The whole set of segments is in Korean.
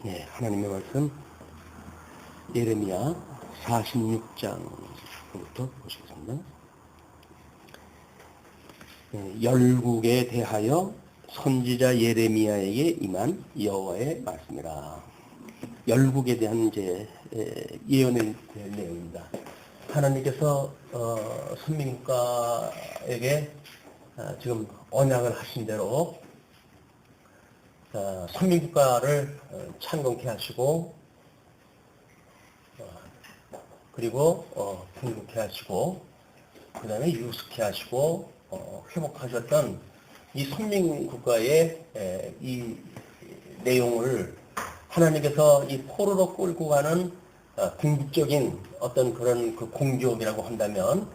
예, 하나님의 말씀 예레미야 46장부터 보시겠습니다. 열국에 대하여 선지자 예레미야에게 임한 여호와의 말씀이라. 열국에 대한 이제 예언의 내용입니다. 하나님께서 선민국가에게 지금 언약을 하신 대로 선민국가를 창건케 하시고 그리고 풍족케 하시고 그 다음에 유숙케 하시고 회복하셨던 이 선민국가의 이 내용을 하나님께서 이 포로로 끌고 가는 궁극적인 어떤 그런 그 공기업이라고 한다면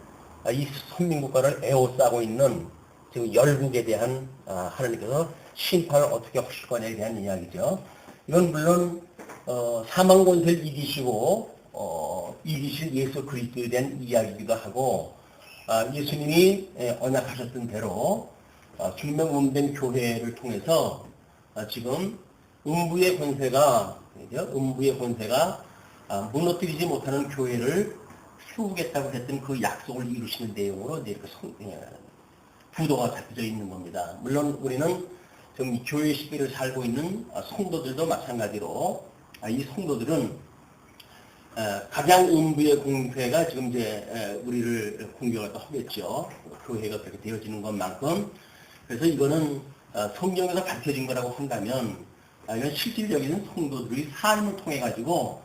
이 선민국가를 에워싸고 있는 지금 열국에 대한 하나님께서 심판을 어떻게 하실 거냐에 대한 이야기죠. 이건 물론 사망 권세를 이기시고 이기실 예수 그리스도에 대한 이야기이기도 하고 예수님이 언약하셨던 대로 중명운된 교회를 통해서 지금 음부의 권세가 무너뜨리지 못하는 교회를 세우겠다고 했던 그 약속을 이루시는 내용으로 이제 부도가 잡혀져 있는 겁니다. 물론 우리는 지금 이 교회 시대를 살고 있는 성도들도 마찬가지로 이 성도들은 가장 음부의 공회가 지금 이제 우리를 공격을 또 하겠죠. 교회가 그렇게 되어지는 것만큼. 그래서 이거는 성경에서 밝혀진 거라고 한다면 이건 실질적인 성도들의 삶을 통해 가지고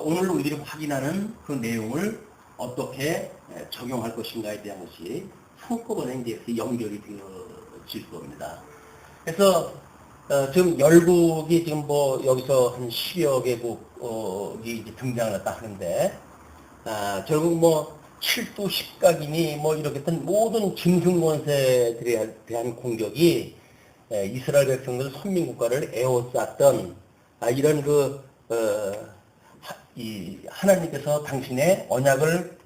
오늘 우리들이 확인하는 그 내용을 어떻게 적용할 것인가에 대한 것이 한꺼번에 이제 연결이 되어질 겁니다. 그래서 지금 열국이 지금 뭐 여기서 한 10여 개국이 이제 등장을 했다 하는데 결국 뭐 7도 10각이니 뭐 이렇게 된 모든 짐승권세들에 대한 공격이 이스라엘 백성들 선민국가를 에워쌌던 이런 이 하나님께서 당신의 언약을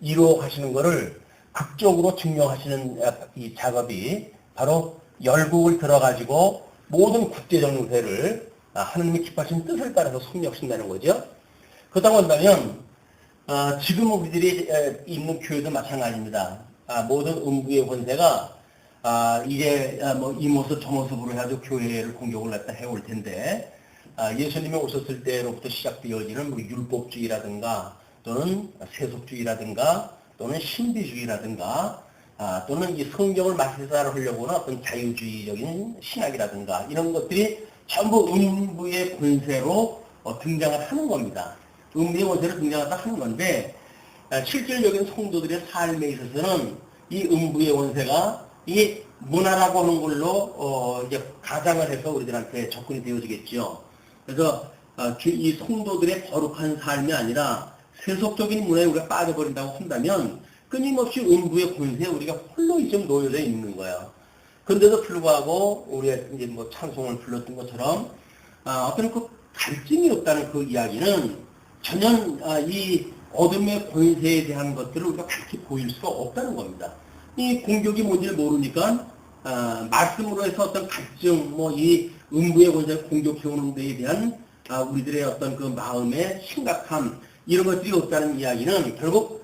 이루어 가시는 것을 극적으로 증명하시는 이 작업이 바로 열국을 들어가지고 모든 국제적 정세를 하나님이 기뻐하신 뜻을 따라서 섭렵신다는 거죠. 그렇다고 한다면 지금 우리들이 있는 교회도 마찬가지입니다. 모든 음부의 권세가 이제 뭐 이 모습 저 모습으로 해가지고 교회를 공격을 했다 해올 텐데 예수님이 오셨을 때로부터 시작되어지는 뭐 율법주의라든가 또는 세속주의라든가 또는 신비주의라든가 또는 이 성경을 마시사를 하려고 하는 어떤 자유주의적인 신학이라든가 이런 것들이 전부 음부의 권세로 등장을 하는 겁니다. 음부의 권세로 등장을 하는 건데 실질적인 성도들의 삶에 있어서는 이 음부의 권세가 이 문화라고 하는 걸로 이제 가장을 해서 우리들한테 접근이 되어지겠죠. 그래서 이 성도들의 거룩한 삶이 아니라 세속적인 문화에 우리가 빠져버린다고 한다면 끊임없이 음부의 권세에 우리가 홀로 좀 놓여져 있는 거예요. 그런데도 불구하고 우리가 이제 뭐 찬송을 불렀던 것처럼 어떤 그 갈증이 없다는 그 이야기는 전혀 이 어둠의 권세에 대한 것들을 우리가 밝히 보일 수가 없다는 겁니다. 이 공격이 뭔지를 모르니까 말씀으로 해서 어떤 갈증, 뭐 이 음부의 권세를 공격해오는 데에 대한 우리들의 어떤 그 마음의 심각함 이런 것들이 없다는 이야기는 결국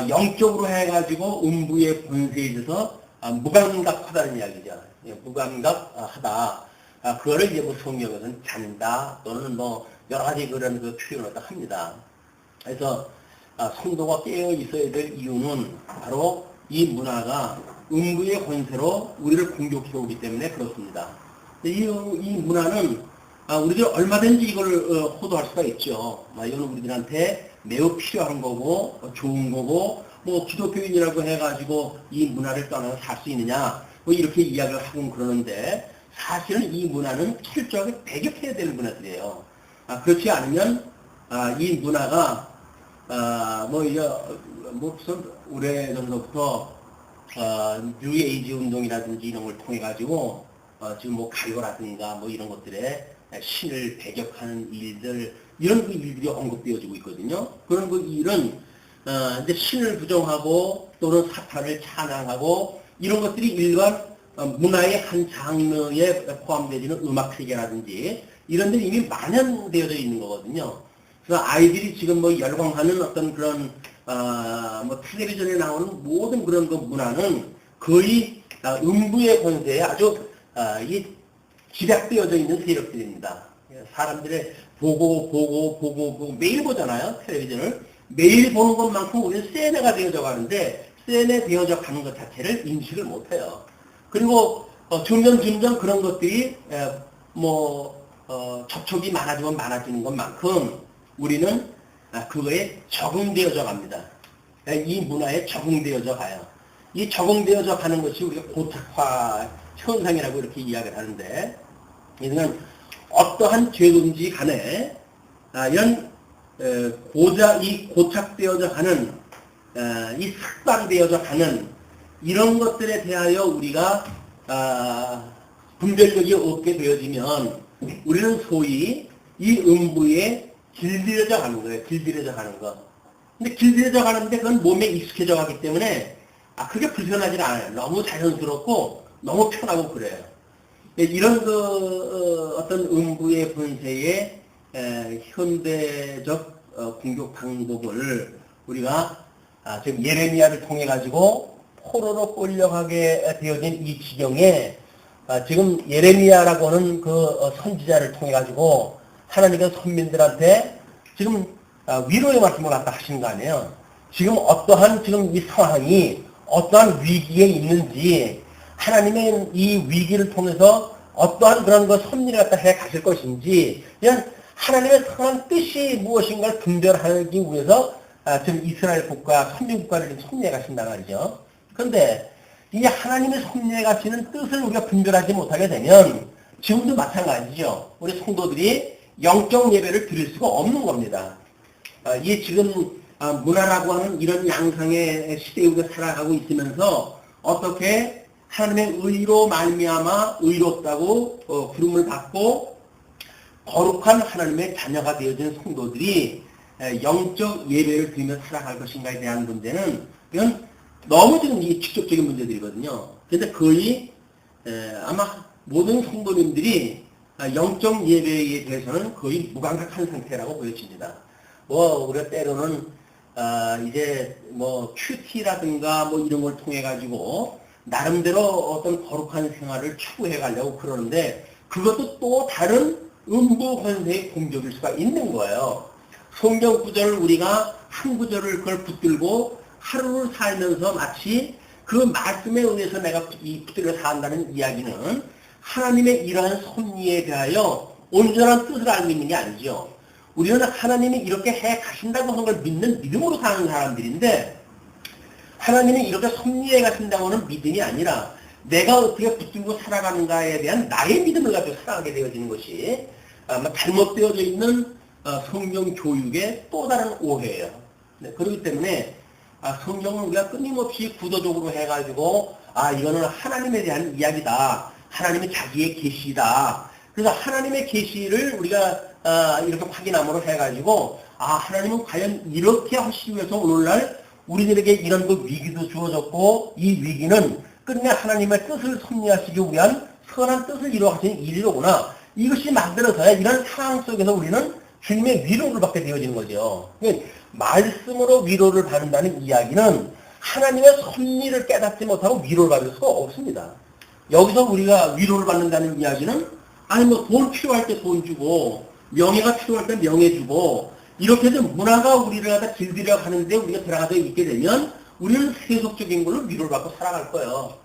영적으로 해가지고 음부의 권세에 있어서 무감각하다는 이야기죠. 무감각하다. 그거를 이제 뭐 성경에서는 잔다 또는 뭐 여러 가지 그런 그 표현을 합니다. 그래서 성도가 깨어 있어야 될 이유는 바로 이 문화가 음부의 권세로 우리를 공격해 오기 때문에 그렇습니다. 이 문화는 우리들 얼마든지 이걸 호도할 수가 있죠. 이거는 우리들한테 매우 필요한 거고 좋은 거고 뭐 기독교인이라고 해가지고 이 문화를 떠나서 살 수 있느냐 뭐 이렇게 이야기를 하고 그러는데 사실은 이 문화는 철저하게 배격해야 되는 문화들이에요. 그렇지 않으면 이 문화가 무슨 오래전부터 뉴에이지 운동이라든지 이런 걸 통해 가지고 지금 뭐 가요라든가 뭐 이런 것들에 신을 배격하는 일들 이런 그 일들이 언급되어지고 있거든요. 그런 그 일은 이제 신을 부정하고 또는 사탄을 찬양하고 이런 것들이 일반 문화의 한 장르에 포함되어지는 음악 세계라든지 이런 데 이미 만연되어져 있는 거거든요. 그래서 아이들이 지금 뭐 열광하는 어떤 그런 뭐 텔레비전에 나오는 모든 그런 그 문화는 거의 음부의 권세에 아주 이 집약되어져 있는 세력들입니다. 사람들의 보고 매일 보잖아요. 텔레비전을. 매일 보는 것만큼 우리는 세뇌가 되어져 가는데 세뇌되어져 가는 것 자체를 인식을 못해요. 그리고 점점 그런 것들이 접촉이 많아지면 많아지는 것만큼 우리는 그거에 적응되어져 갑니다. 이 문화에 적응되어져 가요. 이 적응되어져 가는 것이 우리가 고착화 현상이라고 이렇게 이야기를 하는데, 이는 어떠한 죄든지 간에 이런 이 고착되어져 가는 이 삭방되어져 가는 이런 것들에 대하여 우리가 분별력이 없게 되어지면 우리는 소위 이 음부에 길들여져 가는 거예요. 길들여져 가는 거. 근데 길들여져 가는데 그건 몸에 익숙해져 가기 때문에 그게 불편하지 않아요. 너무 자연스럽고 너무 편하고 그래요. 이런 어떤 음부의 권세의 현대적 공격 방법을 우리가 지금 예레미야를 통해 가지고 포로로 끌려가게 되어진 이 지경에 지금 예레미야라고 하는 그 선지자를 통해 가지고 하나님께서 선민들한테 지금 위로의 말씀을 갖다 하신 거 아니에요. 지금 어떠한 지금 이 상황이 어떠한 위기에 있는지 하나님의 이 위기를 통해서 어떠한 그런 것 섭리를 갖다 해 가실 것인지 그냥 하나님의 선한 뜻이 무엇인가를 분별하기 위해서 지금 이스라엘 국가, 선민국가를 섭리해 가신단 말이죠. 그런데 이 하나님의 섭리해 가시는 뜻을 우리가 분별하지 못하게 되면 지금도 마찬가지죠. 우리 성도들이 영적 예배를 드릴 수가 없는 겁니다. 이 지금 문화라고 하는 이런 양상의 시대에 우리가 살아가고 있으면서 어떻게 하나님의 의로 말미암아 의롭다고 부름을 받고 거룩한 하나님의 자녀가 되어진 성도들이 영적 예배를 드리며 살아갈 것인가에 대한 문제는 이건 너무 지금 이게 직접적인 문제들이거든요. 그런데 거의 아마 모든 성도님들이 영적 예배에 대해서는 거의 무감각한 상태라고 보여집니다. 우리가 때로는 이제 큐티라든가 이런 걸 통해 가지고 나름대로 어떤 거룩한 생활을 추구해 가려고 그러는데 그것도 또 다른 음부 권세의 공격일 수가 있는 거예요. 성경 구절을 우리가 한 구절을 그걸 붙들고 하루를 살면서 마치 그 말씀에 의해서 내가 붙들려 산다는 이야기는 하나님의 이러한 섭리에 대하여 온전한 뜻을 알고 있는 게 아니죠. 우리는 하나님이 이렇게 해 가신다고 하는 걸 믿는 믿음으로 사는 사람들인데 하나님이 이렇게 섭리해 가신다고 하는 믿음이 아니라 내가 어떻게 붙들고 살아가는가에 대한 나의 믿음을 가지고 살아가게 되어지는 것이 잘못되어져 있는 성경 교육의 또 다른 오해예요. 그렇기 때문에 성경을 우리가 끊임없이 구도적으로 해가지고 이거는 하나님에 대한 이야기다. 하나님의 자기의 계시다. 그래서 하나님의 계시를 우리가 이렇게 확인함으로 해가지고 하나님은 과연 이렇게 하시기 위해서 오늘날 우리들에게 이런 그 위기도 주어졌고 이 위기는 끝내 하나님의 뜻을 섭리하시기 위한 선한 뜻을 이루어가시는 일이로구나. 이것이 만들어서야 이런 상황 속에서 우리는 주님의 위로를 받게 되어지는 거죠. 그러니까 말씀으로 위로를 받는다는 이야기는 하나님의 섭리를 깨닫지 못하고 위로를 받을 수가 없습니다. 여기서 우리가 위로를 받는다는 이야기는 돈 필요할 때 돈 주고 명예가 필요할 때 명예 주고 이렇게 해서 문화가 우리를 갖다 길들여 가는데 우리가 들어가서 있게 되면 우리는 세속적인 걸로 위로를 받고 살아갈 거예요.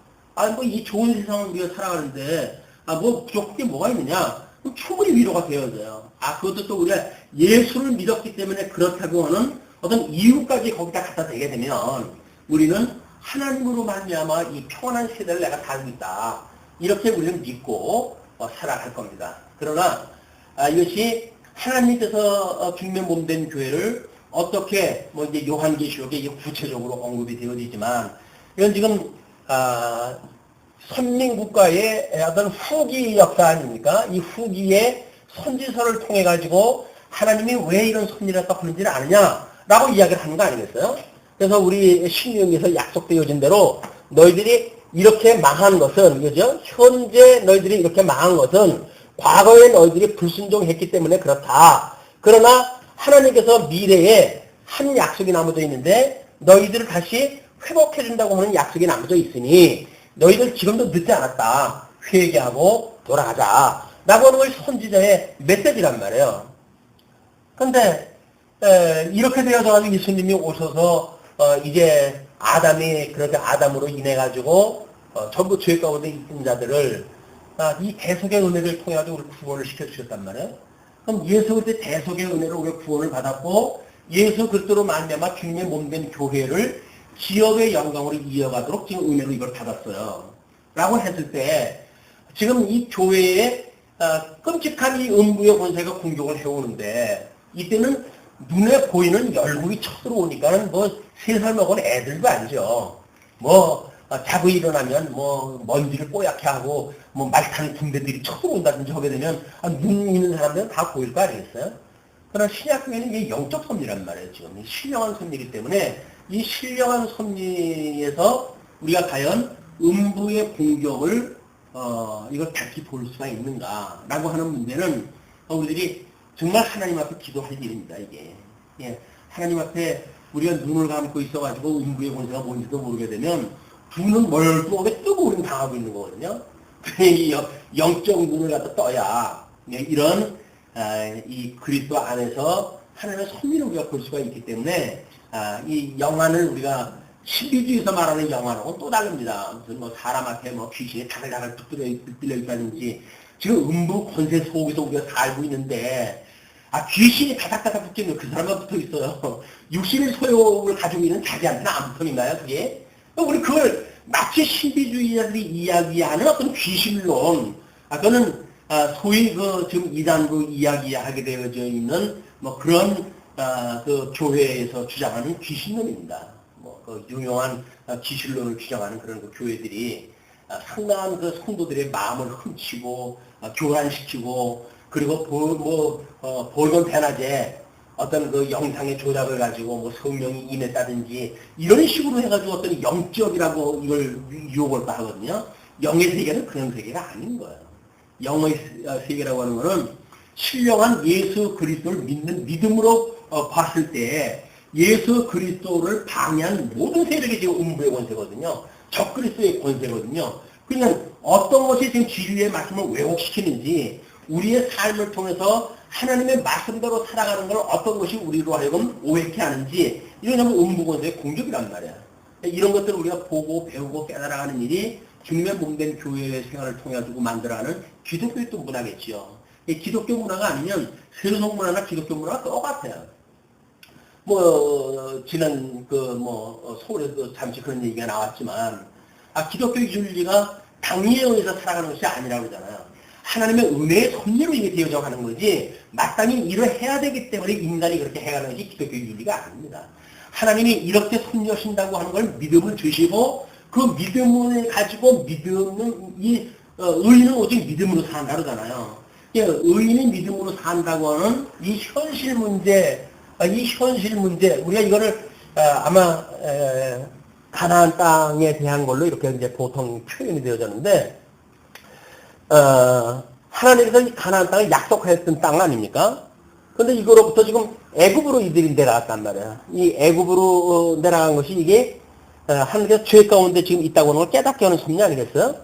이 좋은 세상을 우리가 살아가는데 부족한 게 뭐가 있느냐? 그럼 충분히 위로가 되어져요. 그것도 또 우리가 예수를 믿었기 때문에 그렇다고 하는 어떤 이유까지 거기다 갖다 대게 되면 우리는 하나님으로 말미암아 이 평안한 세대를 내가 살고 있다. 이렇게 우리는 믿고 살아갈 겁니다. 그러나 이것이 하나님께서 빅면 몸된 교회를 어떻게 이제 요한계시록에 구체적으로 언급이 되어지지만 이건 지금 선민국가의 어떤 후기 역사 아닙니까? 이 후기의 선지서를 통해 가지고 하나님이 왜 이런 섭리를 하는지를 아느냐라고 이야기를 하는 거 아니겠어요? 그래서 우리 신명기에서 약속되어진 대로 너희들이 이렇게 망한 것은, 그죠? 현재 너희들이 이렇게 망한 것은 과거에 너희들이 불순종했기 때문에 그렇다. 그러나 하나님께서 미래에 한 약속이 남아져 있는데 너희들을 다시 회복해준다고 하는 약속이 남아져 있으니 너희들 지금도 늦지 않았다. 회개하고 돌아가자. 라고 하는 것이 선지자의 메시지란 말이에요. 근데 이렇게 되어서 예수님이 오셔서 이제 아담이 그렇게 아담으로 인해 가지고 전부 죄 가운데 있는 자들을 이 대속의 은혜를 통해 가지고 우리 구원을 시켜주셨단 말이에요. 그럼 예수 그리스도의 대속의 은혜로 우리가 구원을 받았고 예수 그리스도로 말미암아 주님의 몸된 교회를 기업의 영광으로 이어가도록 지금 은혜로 이걸 받았어요. 라고 했을 때 지금 이 교회에 끔찍한 이 음부의 권세가 공격을 해오는데 이때는 눈에 보이는 열국이 쳐들어오니까는 뭐 3살 먹은 애들도 아니죠. 뭐 자고 일어나면 뭐 먼지를 뽀얗게 하고 뭐 말 타는 군대들이 쳐들어온다든지 하게 되면 눈 있는 사람들은 다 보일 거 아니겠어요? 그러나 신약교회는 이게 영적 섭리란 말이에요. 지금 신령한 섭리이기 때문에 이 신령한 섭리에서 우리가 과연 음부의 공격을 이걸 다시 볼 수가 있는가라고 하는 문제는 우리들이 정말 하나님 앞에 기도할 일입니다. 이게 예, 하나님 앞에 우리가 눈을 감고 있어가지고 음부의 권세가 뭔지도 모르게 되면 두 눈 멀뚱하게 뜨고 우리는 당하고 있는 거거든요. 이 영적 눈을 갖다 떠야 이런 이 그리스도 안에서 하나님의 섭리를 우리가 볼 수가 있기 때문에 이 영안을 우리가 신비주의에서 말하는 영안하고는 또 다릅니다. 무슨 뭐 사람한테 뭐 귀신이 다글다글 붙들려 있다든지 지금 음부 권세 속에서 우리가 살고 있는데 귀신이 다닥다닥 붙어 있는 그 사람만 붙어 있어요. 육신의 소욕을 가지고 있는 자기한테는 안 붙어 있나요, 그게? 우리 그걸 마치 신비주의자들이 이야기하는 어떤 귀신론, 그거는 소위 지금 이단으로 이야기하게 되어져 있는 뭐 그런 그 교회에서 주장하는 귀신론입니다. 뭐 그 유명한 귀신론을 주장하는 그런 그 교회들이 상당한 그 성도들의 마음을 훔치고 교란시키고 그리고 볼건 대낮에 어떤 그 영상의 조작을 가지고 뭐 성령이 임했다든지 이런 식으로 해가지고 어떤 영적이라고 이걸 유혹을 하거든요. 영의 세계는 그런 세계가 아닌 거예요. 영의 세계라고 하는 거는 신령한 예수 그리스도를 믿는 믿음으로 봤을 때 예수 그리스도를 방해한 모든 세력이 지금 음부의 권세거든요. 적 그리스도의 권세거든요. 그냥 어떤 것이 지금 진리의 말씀을 왜곡시키는지 우리의 삶을 통해서 하나님의 말씀대로 살아가는 걸 어떤 것이 우리로 하여금 오해케 하는지 이런 음부 권세의 공격이란 말이야. 이런 것들을 우리가 보고 배우고 깨달아가는 일이 주님의 몸된 교회의 생활을 통해 가지고 만들어가는 기독교의 또 문화겠지요. 이 기독교 문화가 아니면 세속 문화나 기독교 문화가 똑같아요. 지난 서울에도 잠시 그런 얘기가 나왔지만 기독교 윤리가 당리에 의해서 살아가는 것이 아니라고 그러잖아요. 하나님의 은혜의 섭리로 이게 되어져 가는 거지 마땅히 일을 해야 되기 때문에 인간이 그렇게 해가는 것이 기독교 윤리가 아닙니다. 하나님이 이렇게 섭리하신다고 하는 걸 믿음을 주시고 그 믿음을 가지고 의인은 오직 믿음으로 산다 그러잖아요. 의인이 믿음으로 산다고 하는 이 현실 문제 우리가 이거를 아마 가나안 땅에 대한 걸로 이렇게 이제 보통 표현이 되어졌는데 하나님께서 이 가나안 땅을 약속하였던 땅 아닙니까? 근데 이거로부터 지금 애굽으로 이들이 내려갔단 말이에요. 이 애굽으로 내려간 것이 이게 하나님께서 죄 가운데 지금 있다고 하는 걸 깨닫게 하는 섭리 아니겠어요?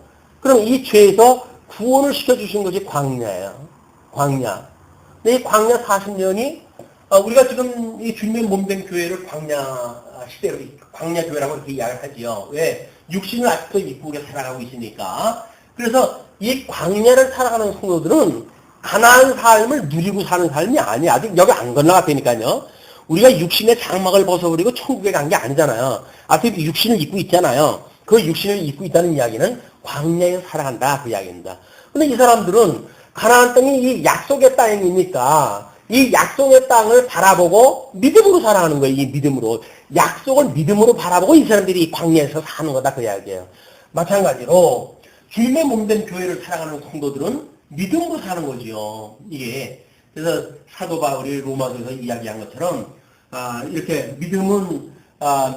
그럼 이 죄에서 구원을 시켜주신 것이 광야예요. 광야. 근데 이 광야 40년이 우리가 지금 이 주님의 몸된 교회를 광야 시대로 광야 교회라고 이렇게 이야기를 하지요. 왜? 육신을 아직도 입고 우리가 살아가고 있으니까. 그래서 이 광야를 살아가는 성도들은 가나안 삶을 누리고 사는 삶이 아니야. 아직 여기 안 건너갔다니까요. 우리가 육신의 장막을 벗어버리고 천국에 간 게 아니잖아요. 아직 육신을 입고 있잖아요. 그 육신을 입고 있다는 이야기는 광야에서 살아간다 그 이야기입니다. 근데 이 사람들은 가나안 땅이 이 약속의 땅이니까 이 약속의 땅을 바라보고 믿음으로 살아가는 거예요. 이 믿음으로. 약속을 믿음으로 바라보고 이 사람들이 광야에서 사는 거다 그 이야기예요. 마찬가지로 주님의 몸된 교회를 살아가는 성도들은 믿음으로 사는 거지요. 이게 그래서 사도 바울이 로마서에서 이야기한 것처럼 이렇게 믿음은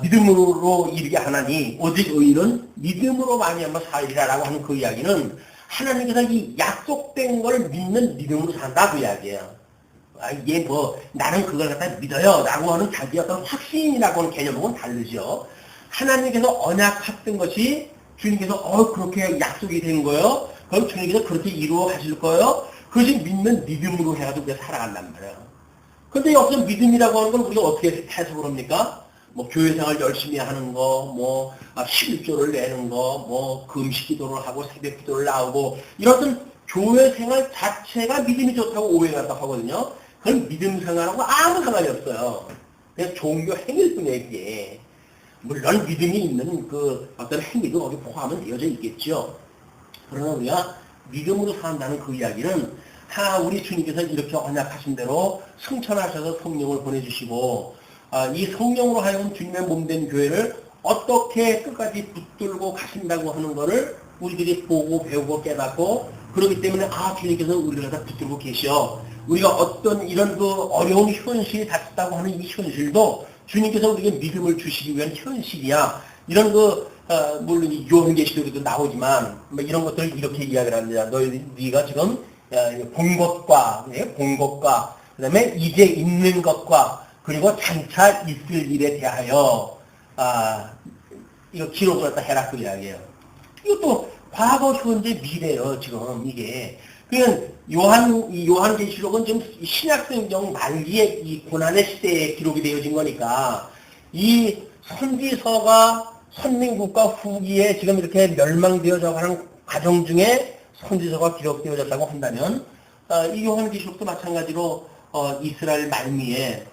믿음으로 이르게 하나니 오직 의인은 믿음으로 말미암아 살리라라고 하는 그 이야기는 하나님께서 이 약속된 걸 믿는 믿음으로 산다 그 이야기예요. 이게 뭐 나는 그걸 갖다 믿어요 라고 하는 자기 어떤 확신이라고 하는 개념은 다르죠. 하나님께서 언약했던 것이 주님께서 그렇게 약속이 된 거예요. 그럼 주님께서 그렇게 이루어 가실 거예요. 그것이 믿는 믿음으로 해가지고 우리가 살아간단 말이에요. 근데 여기서 믿음이라고 하는 건 우리가 어떻게 해석을 합니까? 뭐 교회생활 열심히 하는 거, 뭐 11조를 내는 거, 뭐 금식 기도를 하고 새벽 기도를 나오고 이런 교회생활 자체가 믿음이 좋다고 오해가 하거든요. 그건 믿음 생활하고 아무 상관이 없어요. 그냥 종교 행위일 뿐이에요, 이게. 물론 믿음이 있는 그 어떤 행위도 거기 포함은 되어져 있겠죠. 그러나 우리가 믿음으로 산다는 그 이야기는 우리 주님께서 이렇게 언약하신 대로 승천하셔서 성령을 보내주시고 이 성령으로 하여금 주님의 몸된 교회를 어떻게 끝까지 붙들고 가신다고 하는 것을 우리들이 보고 배우고 깨닫고 그렇기 때문에 주님께서 우리를 다 붙들고 계셔. 우리가 어떤 이런 그 어려운 현실이 닥쳤다고 하는 이 현실도 주님께서 우리에게 믿음을 주시기 위한 현실이야. 이런 물론 요한계시록에도 나오지만 이런 것들을 이렇게 이야기를 합니다. 네가 지금 본 것과 그다음에 이제 있는 것과 그리고 장차 있을 일에 대하여 이거 기록을 갖다 해라 그 이야기예요. 이것도 과거, 현재, 미래예요. 지금 이게 그냥 요한계시록은 지금 신약성경 말기에 이 고난의 시대에 기록이 되어진 거니까 이 선지서가 선민국가 후기에 지금 이렇게 멸망되어져 가는 과정 중에 선지서가 기록되어졌다고 한다면 이 요한계시록도 마찬가지로 이스라엘 말미에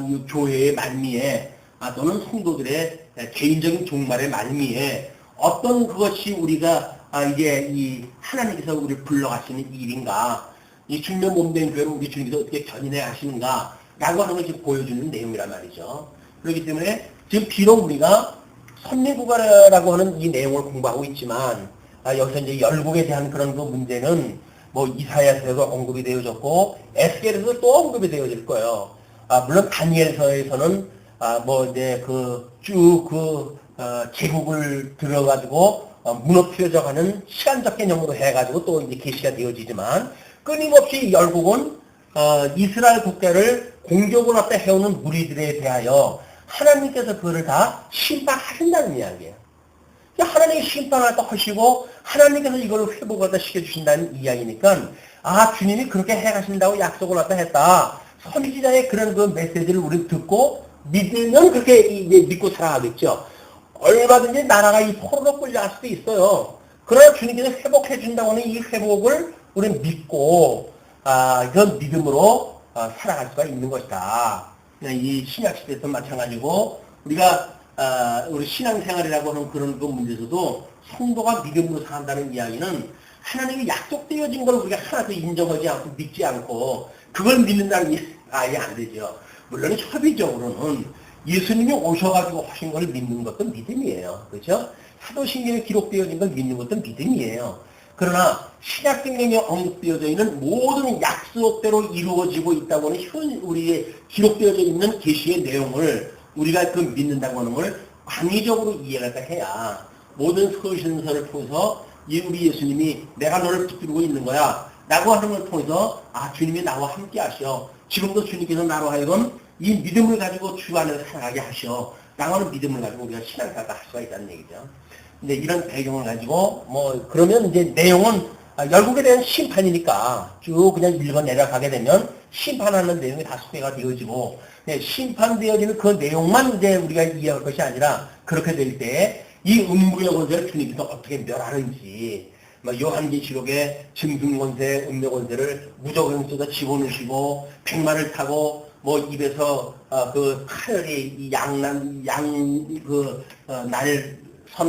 이 교회의 말미에 또는 성도들의 개인적인 종말의 말미에 어떤 그것이 우리가 이제 이 하나님께서 우리를 불러가시는 일인가 이 주님의 몸된 교회를 우리 주님께서 어떻게 견인해 하시는가 라고 하는 것을 보여주는 내용이란 말이죠. 그렇기 때문에 지금 비록 우리가 선민국가라고 하는 이 내용을 공부하고 있지만 여기서 이제 열국에 대한 그런 그 문제는 뭐 이사야서에도 언급이 되어졌고 에스겔에서도 또 언급이 되어질 거예요. 물론 다니엘서에서는 뭐 이제 제국을 들어가지고 무너뜨려져가는 시간적 개념으로 해가지고 또 이제 계시가 되어지지만 끊임없이 열국은 이스라엘 국가를 공격을 갖다 해오는 무리들에 대하여 하나님께서 그거를 다 심판하신다는 이야기예요. 하나님이 심판을 또 하시고 하나님께서 이걸 회복을 갖다 시켜주신다는 이야기니까 주님이 그렇게 해가신다고 약속을 갖다 했다. 선지자의 그런 그 메시지를 우리 듣고 믿으면 그렇게 이제 믿고 살아가겠죠. 얼마든지 나라가 이 포로로 끌려갈 수도 있어요. 그러나 주님께서 회복해 준다고 하는 이 회복을 우리는 믿고 그런 믿음으로 살아갈 수가 있는 것이다. 이 신약시대에도 마찬가지고 우리가 우리 신앙생활이라고 하는 그런 그 문제에서도 성도가 믿음으로 산다는 이야기는 하나님이 약속되어진 걸 우리가 하나도 인정하지 않고 믿지 않고 그걸 믿는다는 게 아예 안 되죠. 물론 협의적으로는 예수님이 오셔가지고 하신 걸 믿는 것도 믿음이에요. 그렇죠? 사도신경에 기록되어진 걸 믿는 것도 믿음이에요. 그러나 신약성경에 언급되어져 있는 모든 약속대로 이루어지고 있다고 하는 우리의 기록되어져 있는 계시의 내용을 우리가 그 믿는다고 하는 걸 광의적으로 이해를 해야 모든 서신서를 통해서 우리 예수님이 내가 너를 붙들고 있는 거야 라고 하는 걸 통해서 주님이 나와 함께 하셔. 지금도 주님께서 나로 하여금 이 믿음을 가지고 주 안에서 살아가게 하셔. 라고 하는 믿음을 가지고 우리가 신앙생활을 할 수가 있다는 얘기죠. 근데 이런 배경을 가지고 그러면 이제 내용은 열국에 대한 심판이니까 쭉 그냥 읽어 내려가게 되면 심판하는 내용이 다 소개가 되어지고 심판되어지는 그 내용만 이제 우리가 이해할 것이 아니라 그렇게 될 때 이 음부의 권세를 주님께서 어떻게 멸하는지 요한계시록의 짐승권세, 음료권세를 무적으로 쏟아 집어넣으시고 백마를 타고 입에서 그 칼이 날선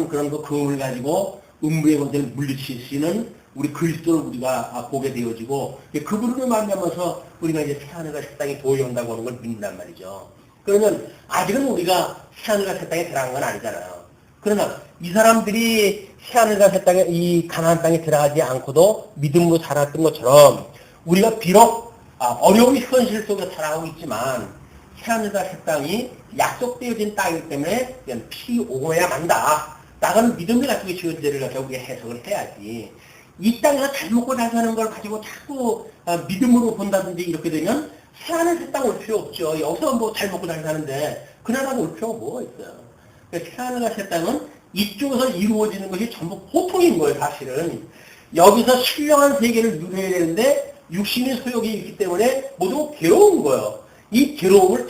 그런 그 금을 가지고 음부의 권세를 물리치시는 우리 그리스도를 우리가 보게 되어지고 그분으로 만나면서 우리가 이제 새하늘과 새 땅이 도래온다고 하는 걸 믿는단 말이죠. 그러면 아직은 우리가 새하늘과 새 땅에 들어간 건 아니잖아요. 그러나 이 사람들이 새하늘과 새 땅에 이 가나안 땅에 들어가지 않고도 믿음으로 살았던 것처럼 우리가 비록 어려운 현실 속에 살아가고 있지만 새하늘과 새 땅이 약속되어진 땅이기 때문에 그냥 피 오고야 만다. 나가는 믿음을 가지고 지은 죄를 가지고 우리가 해석을 해야지. 이 땅에서 잘 먹고 잘 사는 걸 가지고 자꾸 믿음으로 본다든지 이렇게 되면 새하늘 새 땅 올 필요 없죠. 여기서 뭐 잘 먹고 잘 사는데 그 나라가 올 필요가 뭐가 있어요. 새하늘과 새 땅은 이쪽에서 이루어지는 것이 전부 보통인 거예요. 사실은. 여기서 신령한 세계를 누려야 되는데 육신의 소욕이 있기 때문에 모두 괴로운 거예요. 이 괴로움을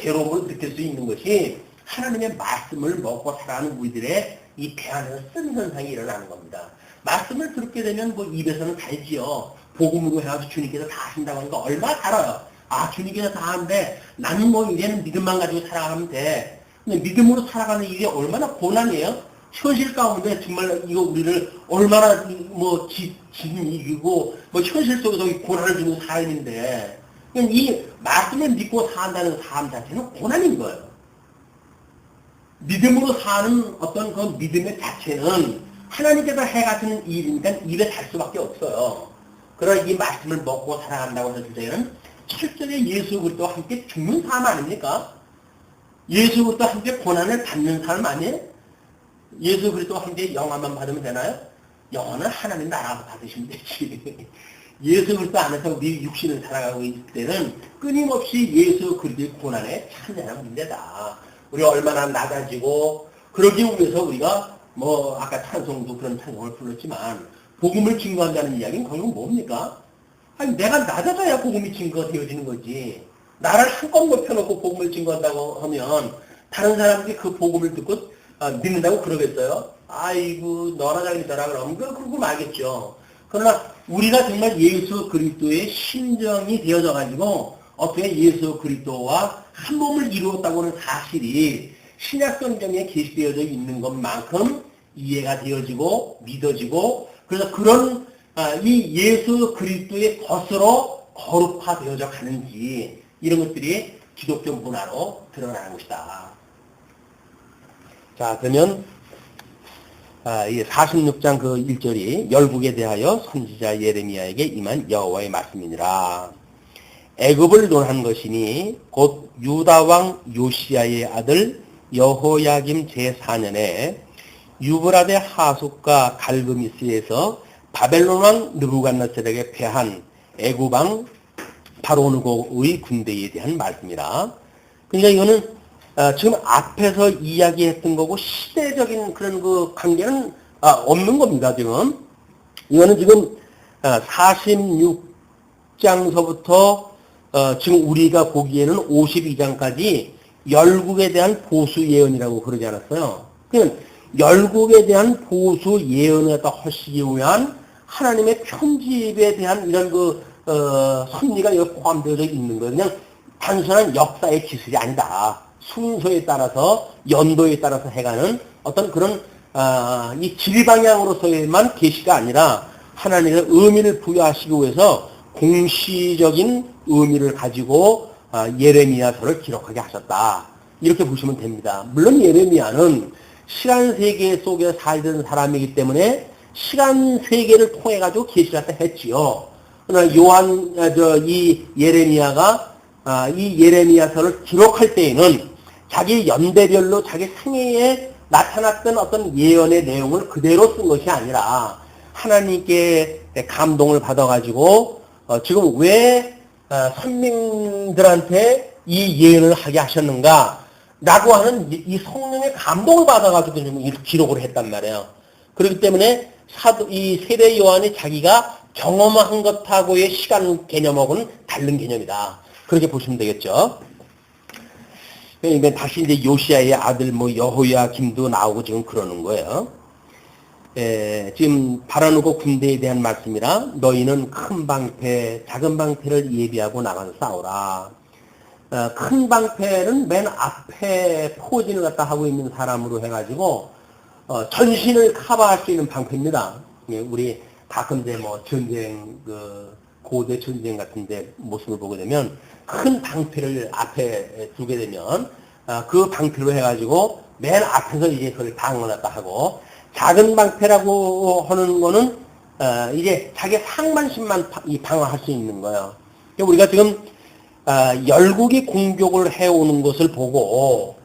느낄 수 있는 것이 하나님의 말씀을 먹고 살아가는 우리들의 이 배 안에서 쓴 현상이 일어나는 겁니다. 말씀을 듣게 되면 뭐 입에서는 달지요. 복음으로 해가지고 주님께서 다 하신다고 하니까 얼마나 달아요. 아, 주님께서 다 하는데 나는 뭐 이제는 믿음만 가지고 살아가면 돼. 근데 믿음으로 살아가는 일이 얼마나 고난이에요? 현실 가운데 정말 이거 우리를 얼마나 뭐 이기고 뭐 현실 속에서 고난을 주는 삶인데 이 말씀을 믿고 산다는 삶 자체는 고난인 거예요. 믿음으로 사는 어떤 그 믿음의 자체는 하나님께서 해가시는 일이니까 입에 달 수밖에 없어요. 그러나 이 말씀을 먹고 살아간다고 했을 때는 철저히 예수 그리스도와 함께 죽는 삶 아닙니까? 예수 그리스도와 함께 고난을 받는 삶 아니에요? 예수 그리스도와 함께 영화만 받으면 되나요? 영화는 하나님 나라가 받으시면 되지. 예수 그리스도 안에서 우리 육신을 살아가고 있을 때는 끊임없이 예수 그리스도의 고난에 참여하는 문제다. 우리가 얼마나 낮아지고 그러기 위해서 우리가 뭐 아까 찬송도 그런 찬송을 불렀지만 복음을 증거한다는 이야기는 결국 뭡니까? 아니 내가 낮아져야 복음이 증거가 되어지는 거지. 나를 한껏 높여놓고 복음을 증거한다고 하면 다른 사람들이 그 복음을 듣고 믿는다고 그러겠어요? 아이고 너나 잘 믿어라 그러면 그러고 말겠죠. 그러나 우리가 정말 예수 그리스도의 심정이 되어져 가지고 어떻게 예수 그리스도와 한 몸을 이루었다고 하는 사실이 신약 성경에 게시되어져 있는 것만큼 이해가 되어지고 믿어지고 그래서 그런 이 예수 그리스도의 것으로 거룩화되어져 가는지 이런 것들이 기독교 문화로 드러나는 것이다. 자, 그러면 이 46장 그 1절이 열국에 대하여 선지자 예레미야에게 임한 여호와의 말씀이니라. 애굽을 논한 것이니 곧 유다 왕 요시야의 아들 여호야김 제4년에 유브라데 하숫과 갈그미스에서 바벨론 왕 느부갓네살에게 패한 애굽 왕 바로누고의 군대에 대한 말씀이라. 그러니까 이거는 지금 앞에서 이야기했던 거고 시대적인 그런 그 관계는 없는 겁니다. 지금 이거는 지금 46장서부터 지금 우리가 보기에는 52장까지 열국에 대한 보수 예언이라고 그러지 않았어요. 그러니까 열국에 대한 보수 예언을 갖다 하시기 위한 하나님의 편집에 대한 이런 그 섭리가 여기 포함되어 있는 거예요. 그냥 단순한 역사의 기술이 아니다. 순서에 따라서 연도에 따라서 해가는 어떤 그런 이 질방향으로서의만 계시가 아니라 하나님의 의미를 부여하시기 위해서 공시적인 의미를 가지고 예레미야서를 기록하게 하셨다. 이렇게 보시면 됩니다. 물론 예레미야는 시간 세계 속에 살던 사람이기 때문에 시간 세계를 통해 가지고 계시를 했지요. 그러나 이 예레미야가 이 예레미야서를 기록할 때에는 자기 연대별로 자기 생애에 나타났던 어떤 예언의 내용을 그대로 쓴 것이 아니라 하나님께 감동을 받아가지고 지금 왜 선민들한테 이 예언을 하게 하셨는가 라고 하는 이 성령의 감동을 받아가지고 기록을 했단 말이에요. 그렇기 때문에 이 세례 요한이 자기가 경험한 것하고의 시간 개념하고는 다른 개념이다. 그렇게 보시면 되겠죠. 그러니까 다시 이제 요시야의 아들 뭐 여호야김도 나오고 지금 그러는 거예요. 지금 바라누고 군대에 대한 말씀이라 너희는 큰 방패, 작은 방패를 예비하고 나가서 싸우라. 큰 방패는 맨 앞에 포진을 갖다 하고 있는 사람으로 해가지고 전신을 커버할 수 있는 방패입니다. 우리 가끔 이제 뭐 전쟁 고대 전쟁 같은데 모습을 보게 되면 큰 방패를 앞에 두게 되면 그 방패로 해가지고 맨 앞에서 이제 그걸 방어를 하고 작은 방패라고 하는 거는 이제 자기 상반신만 방어할 수 있는 거예요. 우리가 지금 열국이 공격을 해오는 것을 보고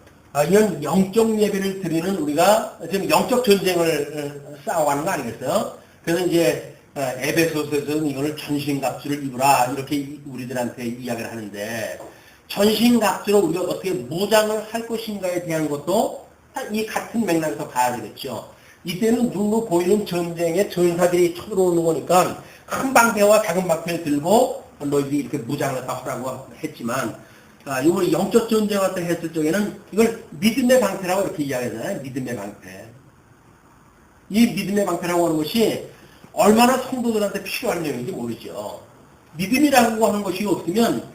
이런 영적 예배를 드리는 우리가 지금 영적 전쟁을 싸워가는 거 아니겠어요? 그래서 이제 에베소서에서는 이거를 전신갑주를 입으라 이렇게 우리들한테 이야기를 하는데 전신갑주로 우리가 어떻게 무장을 할 것인가에 대한 것도 이 같은 맥락에서 봐야 되겠죠. 이때는 눈으로 보이는 전쟁에 전사들이 쳐들어오는 거니까 큰 방패와 작은 방패를 들고 너희들이 이렇게 무장을 하라고 했지만 이걸 영적 전쟁을 갖다 했을 적에는 이걸 믿음의 방패라고 이렇게 이야기하잖아요. 믿음의 방패. 이 믿음의 방패라고 하는 것이 얼마나 성도들한테 필요한 내용인지 모르죠. 믿음이라고 하는 것이 없으면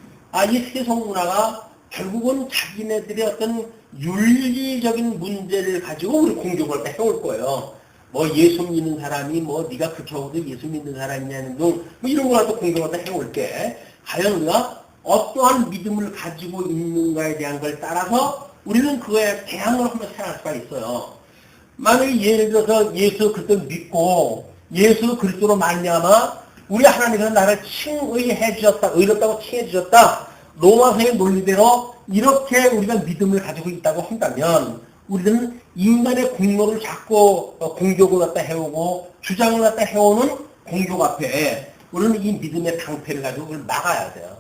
이 세속 문화가 결국은 자기네들의 어떤 윤리적인 문제를 가지고 우리 공격을 해올 거예요. 뭐 예수 믿는 사람이 뭐 네가 그렇게 하고도 예수 믿는 사람이냐는 등 뭐 이런 걸 갖고 공격을 해올 때 과연 우리가 어떠한 믿음을 가지고 있는가에 대한 걸 따라서 우리는 그거에 대항을 하며 살아갈 수가 있어요. 만약에 예를 들어서 예수 그리스도를 믿고 예수 그리스도로 말미암아 우리 하나님께서 나를 칭의해 주셨다, 의롭다고 칭해 주셨다. 로마서의 논리대로 이렇게 우리가 믿음을 가지고 있다고 한다면 우리는 인간의 공로를 자꾸 공격을 갖다 해오고 주장을 갖다 해오는 공격 앞에 우리는 이 믿음의 방패를 가지고 그걸 막아야 돼요.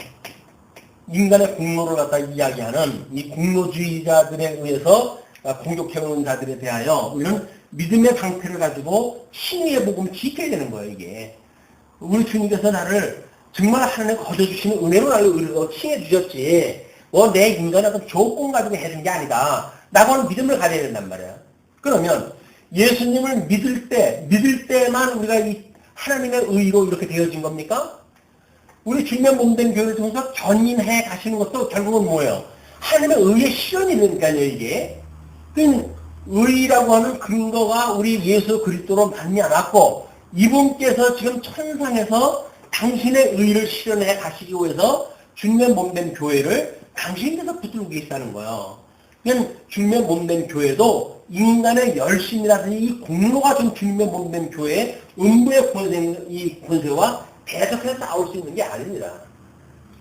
인간의 공로를 갖다 이야기하는 이 공로주의자들에 의해서 공격해오는 자들에 대하여 우리는 믿음의 방패를 가지고 신의의 복음을 지켜야 되는 거예요. 이게 우리 주님께서 나를 정말 하나님 거저주시는 은혜로 나를 칭해 주셨지 뭐 내 인간의 어떤 조건 가지고 해준 게 아니다. 나고는 믿음을 가져야 된단 말이야. 그러면 예수님을 믿을 때만 우리가 이 하나님의 의로 이렇게 되어진 겁니까? 우리 주님의 몸된 교회를 통해서 견인해 가시는 것도 결국은 뭐예요? 하나님의 의의 실현이니까요, 이게. 그 의라고 하는 근거가 우리 예수 그리스도로 말미암았고 이분께서 지금 천상에서 당신의 의를 실현해 가시기 위해서 주님의 몸된 교회를 당신께서 붙들고 계시다는 거예요. 그러니까 주님의 몸된 교회도 인간의 열심이라든지 이 공로가 좀 주님의 몸된 교회의 음부의 권세와 대적해서 싸울 수 있는 게 아닙니다.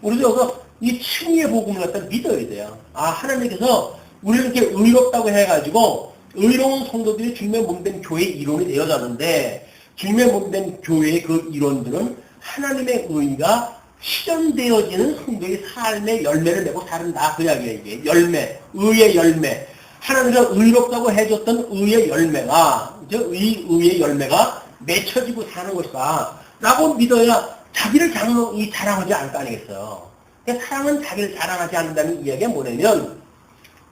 우리도 여기서 이 칭의의 복음을 갖다 믿어야 돼요. 하나님께서 우리를 이렇게 의롭다고 해가지고 의로운 성도들이 주님의 몸된 교회의 이론이 되어졌는데 주님의 몸된 교회의 그 이론들은 하나님의 의가 실현되어지는 성도의 삶의 열매를 내고 사는다. 그 이야기예요. 이게 열매, 의의 열매. 하나님께서 의롭다고 해줬던 의의 열매가 의의 열매가 맺혀지고 사는 것이다. 라고 믿어야 자기를 자랑하지 않을 거 아니겠어요. 그러니까 사랑은 자기를 자랑하지 않는다는 이야기가 뭐냐면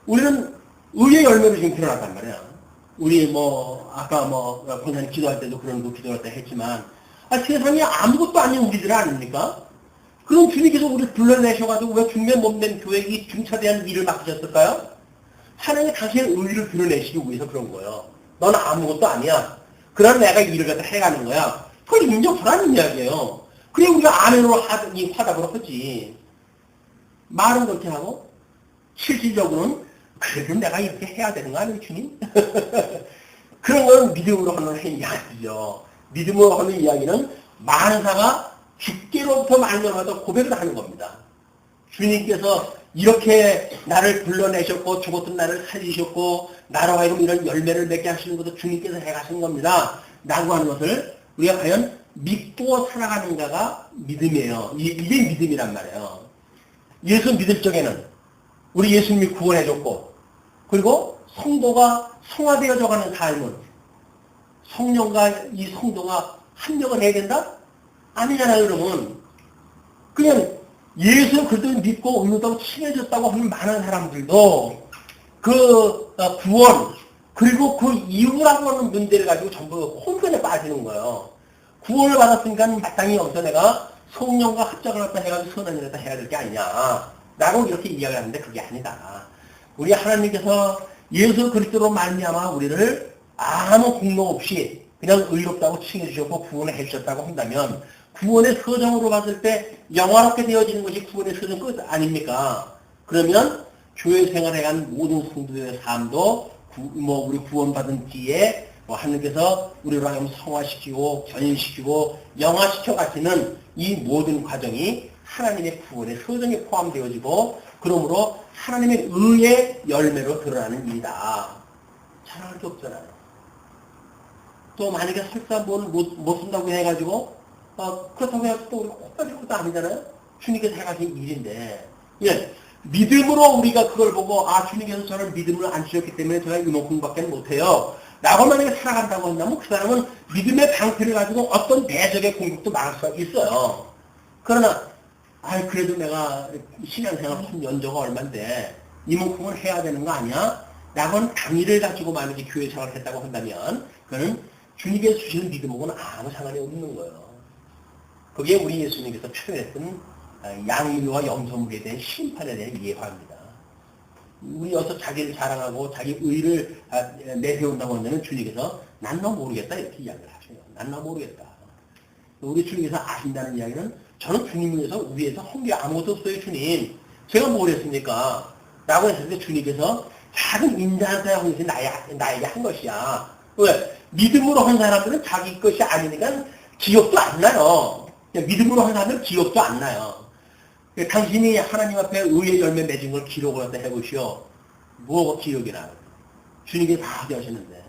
우리는 의의 열매를 지금 드러났단 말이야. 우리 아까 권사님 기도할 때도 그런 거 기도할 때 했지만 세상에 아무것도 아닌 우리들 아닙니까? 그럼 주님께서 우리를 불러내셔가지고 왜 주님의 몸된 교회에 이 중차대한 일을 맡기셨을까요? 하나님이 당신의 의를 드러내시기 위해서 그런 거예요. 넌 아무것도 아니야. 그러나 내가 일을 갖다 해가는 거야. 그걸 인정하라는 이야기예요. 그래 우리가 아멘으로 화답으로 하지. 말은 그렇게 하고 실질적으로는 그래도 내가 이렇게 해야 되는 거 아니에요, 주님? 그런 건 믿음으로 하는 이야기죠. 믿음으로 하는 이야기는 만사가 주께로부터 말미암아서 고백을 하는 겁니다. 주님께서 이렇게 나를 불러내셨고 죽었던 나를 살리셨고 나로 하여금 이런 열매를 맺게 하시는 것도 주님께서 해가신 겁니다. 라고 하는 것을 우리가 과연 믿고 살아가는가가 믿음이에요. 이게 믿음이란 말이에요. 예수 믿을 적에는 우리 예수님이 구원해줬고 그리고 성도가 성화되어져 가는 삶은 성령과 이 성도가 합력을 해야 된다? 아니잖아요, 여러분. 그냥 예수 그리스도를 믿고 의롭다고 칭해졌다고 하는 많은 사람들도 그 구원 그리고 그 이유라고 하는 문제를 가지고 전부 혼돈에 빠지는 거예요. 구원을 받았으니까 마땅히 여기서 내가 성령과 합작을 갖다 해가지고 선한 일을 해야 될 게 아니냐 라고 이렇게 이야기를 하는데 그게 아니다. 우리 하나님께서 예수 그리스도로 말미암아 우리를 아무 공로 없이 그냥 의롭다고 칭해 주셨고 구원을 해 주셨다고 한다면 구원의 서정으로 봤을 때 영화롭게 되어지는 것이 구원의 서정 끝 아닙니까? 그러면 교회 생활에 간 모든 성도들의 삶도 우리 구원받은 뒤에 하나님께서 우리로 하여금 성화시키고 견인시키고 영화시켜 가시는 이 모든 과정이 하나님의 구원의 소정이 포함되어지고 그러므로 하나님의 의의 열매로 드러나는 일이다. 자랑할 게 없잖아요. 또 만약에 설사 못 쓴다고 해가지고 그렇다고 해서 또 우리가 콧발질 것도 아니잖아요. 주님께서 해가신 일인데 예, 믿음으로 우리가 그걸 보고 주님께서 저를 믿음을 안 주셨기 때문에 제가 이만큼밖에 못해요. 라고 만약에 살아간다고 한다면 그 사람은 믿음의 방패를 가지고 어떤 대적의 공격도 막을 수가 있어요. 그러나 그래도 내가 신앙생활 한 연조가 얼만데 이만큼은 해야 되는 거 아니야? 라고 하는 당위를 가지고 만약에 교회 생활을 했다고 한다면 그는 주님께서 주시는 믿음하고는 아무 상관이 없는 거예요. 그게 우리 예수님께서 표현했던 양무리와 염소무리에 대한 심판에 대한 예화입니다. 우리 여기서 자기를 자랑하고 자기 의를 내세운다고 한다면 주님께서 난 너 모르겠다 이렇게 이야기를 하셔요. 난 너 모르겠다. 우리 주님께서 아신다는 이야기는 저는 주님을 위해서 위에서 한 게 아무것도 없어요. 주님 제가 뭘 했습니까? 라고 했을 때 주님께서 작은 인자한테 한 것이 나에게 한 것이야. 왜? 믿음으로 한 사람들은 자기 것이 아니니까 기억도 안 나요. 믿음으로 한 사람들은 기억도 안 나요. 당신이 하나님 앞에 의의 열매 맺은 걸 기록을 갖다 해보시오. 뭐가 기억이 나요? 주님께서 다 하게 하셨는데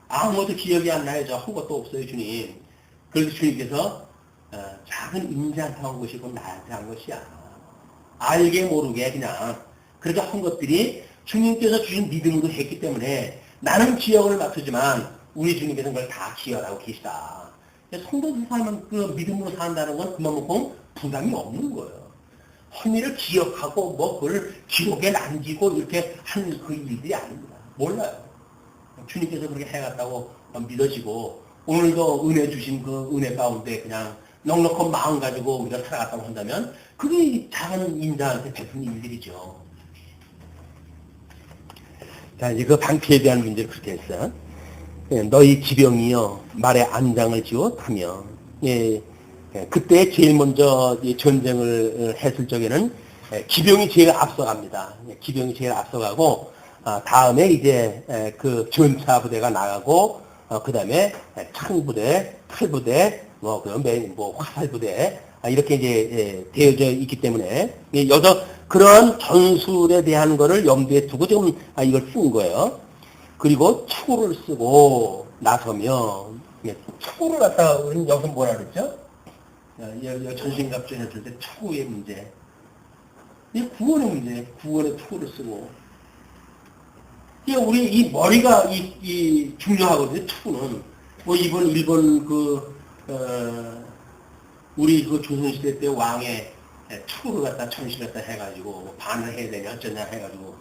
아무것도 기억이 안 나요. 저 한 것도 없어요. 주님. 그래서 주님께서 작은 인자한테 한 것이고 나한테 한 것이야. 알게 모르게 그냥 그렇게 한 것들이 주님께서 주신 믿음으로 했기 때문에 나는 기억을 맡으지만 우리 주님께서는 그걸 다 기억하고 계시다. 성도들 삶은 그 믿음으로 산다는 건 그만큼 부담이 없는 거예요. 헌일을 기억하고 그걸 기록에 남기고 이렇게 하는 그 일들이 아닙니다. 몰라요. 주님께서 그렇게 해갔다고 믿어지고 오늘도 은혜 주신 그 은혜 가운데 그냥 넉넉한 마음 가지고 우리가 살아갔다고 한다면 그게 작은 인자한테 베푼 일들이죠. 자, 이제 그 방패에 대한 문제를 그렇게 했어요. 너희 기병이여 말에 안장을 지어 타며 그때 제일 먼저 전쟁을 했을 적에는 기병이 제일 앞서갑니다. 기병이 제일 앞서가고 다음에 이제 그 전차 부대가 나가고 그 다음에 창부대, 칼부대, 화살부대 이렇게 이제 되어져 있기 때문에 여기서 그런 전술에 대한 거를 염두에 두고 지금 이걸 쓴 거예요. 그리고 축구를 쓰고 나서며 축구를 갖다가 우리는 여기서 뭐라 그랬죠? 전신갑주 했을 때 축구의 문제. 이 구원의 문제, 구원의 축구를 쓰고. 우리 이 머리가 이 중요하거든요. 축구는 일본 우리 그 조선시대 때 왕의 축구를 갖다 전시를 갖다 해가지고 반을 해야 되냐 어쩌냐 해가지고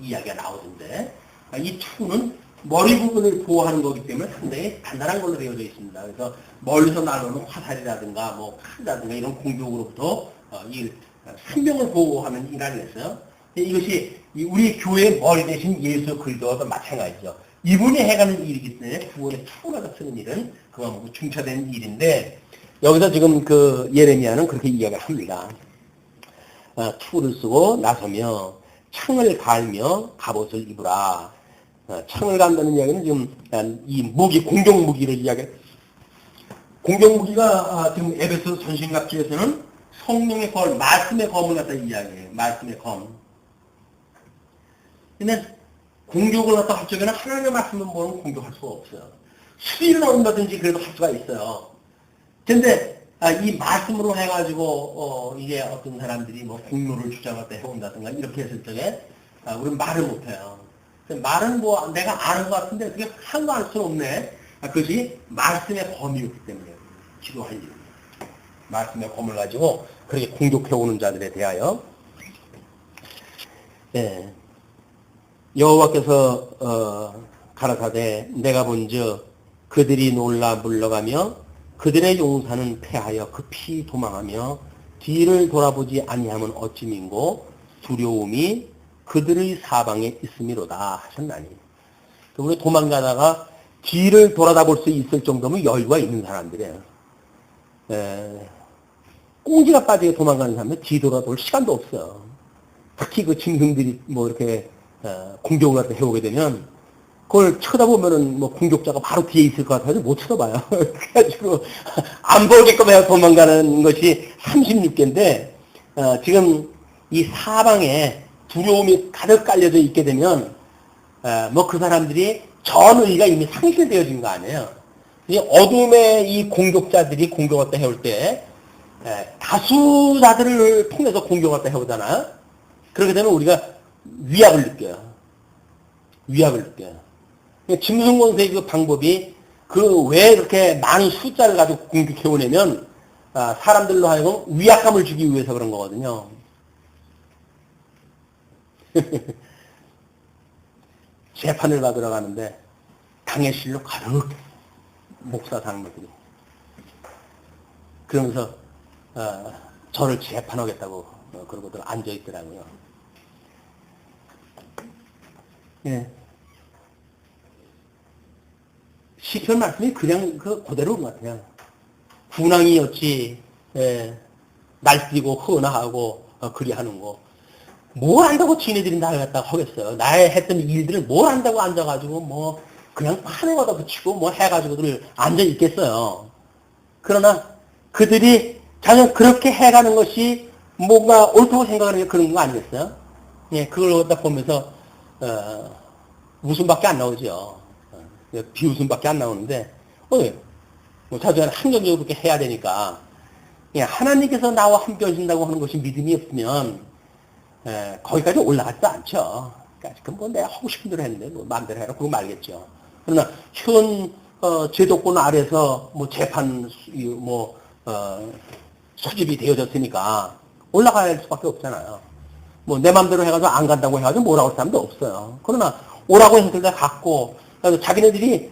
이야기가 나오던데. 이 축구는 머리 부분을 보호하는 거기 때문에 상당히 단단한 걸로 되어져 있습니다. 그래서 멀리서 날아오는 화살이라든가 칼이라든가 이런 공격으로부터 이 생명을 보호하는 일을 했어요. 이것이 우리 교회의 머리 대신 예수 그리스도와 마찬가지죠. 이분이 해가는 일이기 때문에 구원의 축구가 쓰는 일은 그만큼 중차된 일인데 여기서 지금 그 예레미야는 그렇게 이야기를 합니다. 축구를 쓰고 나서며 창을 갈며 갑옷을 입으라. 창을 간다는 이야기는 지금 이 무기, 공격 무기를 이야기해. 공격 무기가 지금 에베소 전신갑주에서는 성령의 검, 말씀의 검을 갖다 이야기해요. 말씀의 검. 근데 공격을 갖다 할 적에는 하나님의 말씀을 모르면 공격할 수가 없어요. 수비는 얼마든지 그래도 할 수가 있어요. 근데 이 말씀으로 해가지고 이게 어떤 사람들이 공로를 주장할 때 해온다든가 이렇게 했을 적에 우리는 말을 못해요. 말은 내가 아는 것 같은데 그게 한 거 알 수는 없네. 그것이 말씀의 검이었기 때문에 기도할 일입니다. 말씀의 검을 가지고 그렇게 공격해오는 자들에 대하여 여호와께서 가라사대 내가 본즉 그들이 놀라 물러가며 그들의 용사는 패하여 급히 도망하며 뒤를 돌아보지 아니하면 어찌 민고 두려움이 그들의 사방에 있음이로다 하셨나니. 우리 도망가다가 뒤를 돌아다볼 수 있을 정도면 여유가 있는 사람들이에요. 꽁지가 빠지게 도망가는 사람은 뒤 돌아볼 시간도 없어요. 특히 그 짐승들이 이렇게 공격을 갖다 해오게 되면 그걸 쳐다보면은 공격자가 바로 뒤에 있을 것 같아서 못 쳐다봐요. 그래가지고 안 보게끔 해서 도망가는 것이 36개인데 지금 이 사방에 두려움이 가득 깔려져 있게 되면 뭐 그 사람들이 전의가 이미 상실되어진 거 아니에요. 이 어둠의 이 공격자들이 공격을 또 해올 때 다수자들을 통해서 공격을 또 해오잖아요. 그렇게 되면 우리가 위압을 느껴요. 위압을 느껴요. 짐승권세의 그 방법이 그 왜 이렇게 많은 숫자를 가지고 공격해 오냐면 사람들로 하여금 위압감을 주기 위해서 그런 거거든요. 재판을 받으러 가는데 강의실로 가득 목사 장로들이 그러면서 저를 재판하겠다고 그러고들 앉아 있더라고요. 예. 시편 말씀이 그냥 그대로인 것 같아요. 군왕이었지, 날뛰고 헌화하고 그리하는 거. 뭘 안다고 지네들이 나를 갖다가 하겠어요. 나의 했던 일들을 뭘 안다고 앉아가지고 뭐 그냥 판에 가다 붙이고 뭐 해가지고들 앉아 있겠어요. 그러나 그들이 자연 그렇게 해가는 것이 뭔가 옳다고 생각하는 게 그런 거 아니겠어요? 예, 그걸 갖다 보면서 웃음밖에 안 나오죠. 비웃음밖에 안 나오는데, 뭐 자주한 한정적으로 그렇게 해야 되니까, 하나님께서 나와 함께 하신다고 하는 것이 믿음이 없으면, 거기까지 올라가지도 않죠. 그러니까 뭐 내가 하고 싶은 대로 했는데, 뭐 마음대로 해라, 그거 말겠죠. 그러나, 현, 제도권 아래서 뭐 재판, 소집이 되어졌으니까, 올라가야 할 수밖에 없잖아요. 뭐 내 마음대로 해가지고 안 간다고 해가지고 뭐라고 할 사람도 없어요. 그러나, 오라고 해서 다 갔고, 자기네들이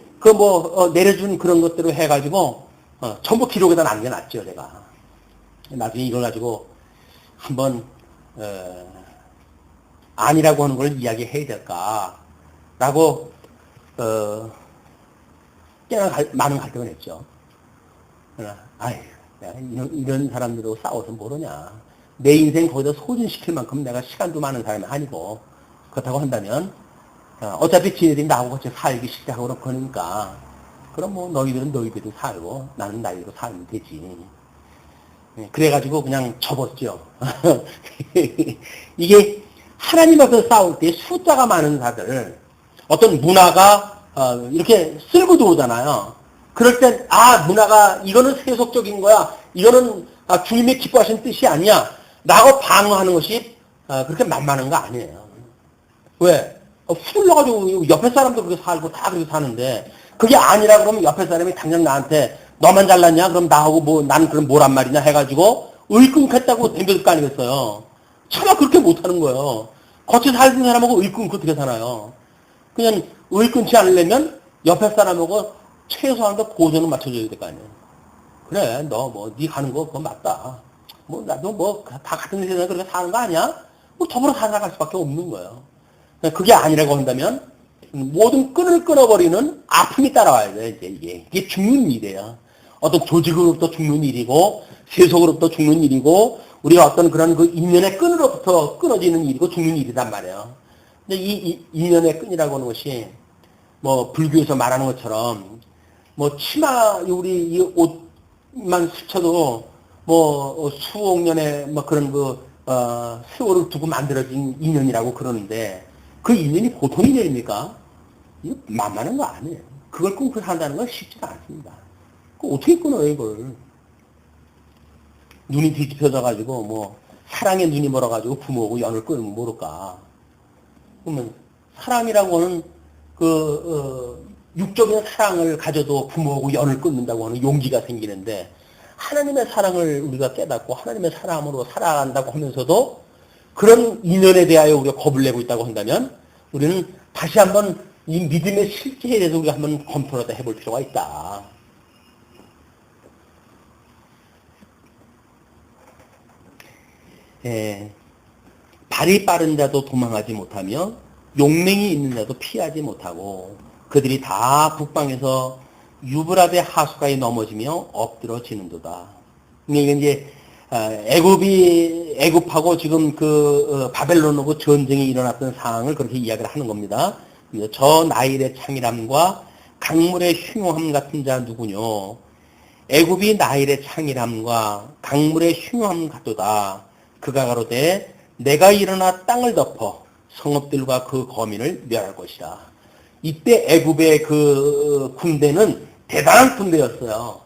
내려준 그런 것들을 해가지고 전부 기록에다 남겨놨죠. 제가 나중에 이걸 가지고 한번 아니라고 하는 걸 이야기해야 될까라고 꽤나 많은 갈등을 했죠. 그러나 내가 이런 사람들하고 싸워서 모르냐. 내 인생 거기다 소진시킬 만큼 내가 시간도 많은 사람이 아니고 그렇다고 한다면 어차피 지네들이 나하고 같이 살기 싫다고 그러니까 그럼 뭐 너희들은 너희들이 살고 나는 나이대로 살면 되지. 그래가지고 그냥 접었죠. 이게 하나님 앞에서 싸울 때 숫자가 많은 자들 어떤 문화가 이렇게 쓸고 들어오잖아요. 그럴 땐 문화가 이거는 세속적인 거야. 이거는 주님이 기뻐하시는 뜻이 아니야. 라고 방어하는 것이 그렇게 만만한 거 아니에요. 왜? 훌러가지고 옆에 사람도 그렇게 살고 다 그렇게 사는데 그게 아니라 그러면 옆에 사람이 당장 나한테 너만 잘났냐? 그럼 나하고 뭐 나는 그럼 뭐란 말이냐 해가지고 을끈했다고 덤벼들 거 아니겠어요. 차마 그렇게 못하는 거예요. 같이 살던 사람하고 을끈 어떻게 사나요? 그냥 을끈치 않으려면 옆에 사람하고 최소한도 보조는 맞춰줘야 될 거 아니에요. 그래 너 네 가는 거 그거 맞다. 뭐 나도 뭐 다 같은 세상에 그렇게 사는 거 아니야? 뭐 더불어 살아갈 수밖에 없는 거예요. 그게 아니라고 한다면 모든 끈을 끊어버리는 아픔이 따라와야 돼. 이게 죽는 일이에요. 어떤 조직으로부터 죽는 일이고 세속으로부터 죽는 일이고 우리가 어떤 그런 그 인연의 끈으로부터 끊어지는 일이고 죽는 일이란 말이에요. 근데 이 인연의 끈이라고 하는 것이 뭐 불교에서 말하는 것처럼 뭐 치마 우리 이 옷만 스쳐도 뭐 수억 년의 뭐 그런 세월을 두고 만들어진 인연이라고 그러는데 그 인연이 보통 인연입니까? 이거 만만한 거 아니에요. 그걸 끊고 산다는 건 쉽지가 않습니다. 어떻게 끊어요, 이걸? 눈이 뒤집혀져가지고, 뭐, 사랑의 눈이 멀어가지고 부모하고 연을 끊으면 모를까. 그러면, 사랑이라고 하는 육적인 사랑을 가져도 부모하고 연을 끊는다고 하는 용기가 생기는데, 하나님의 사랑을 우리가 깨닫고, 하나님의 사랑으로 살아간다고 하면서도, 그런 인연에 대하여 우리가 겁을 내고 있다고 한다면 우리는 다시 한번 이 믿음의 실제에 대해서 우리가 한번 검토를 해볼 필요가 있다. 발이 빠른 자도 도망하지 못하며 용맹이 있는 자도 피하지 못하고 그들이 다 북방에서 유브라데 하수가에 넘어지며 엎드러지는도다. 이게 이제 애굽하고 지금 바벨론하고 전쟁이 일어났던 상황을 그렇게 이야기를 하는 겁니다. 저 나일의 창일함과 강물의 흉흉함 같은 자 누구뇨? 애굽이 나일의 창일함과 강물의 흉흉함 같도다. 그가 가로되 내가 일어나 땅을 덮어 성읍들과 그 거민을 멸할 것이라. 이때 애굽의 그 군대는 대단한 군대였어요.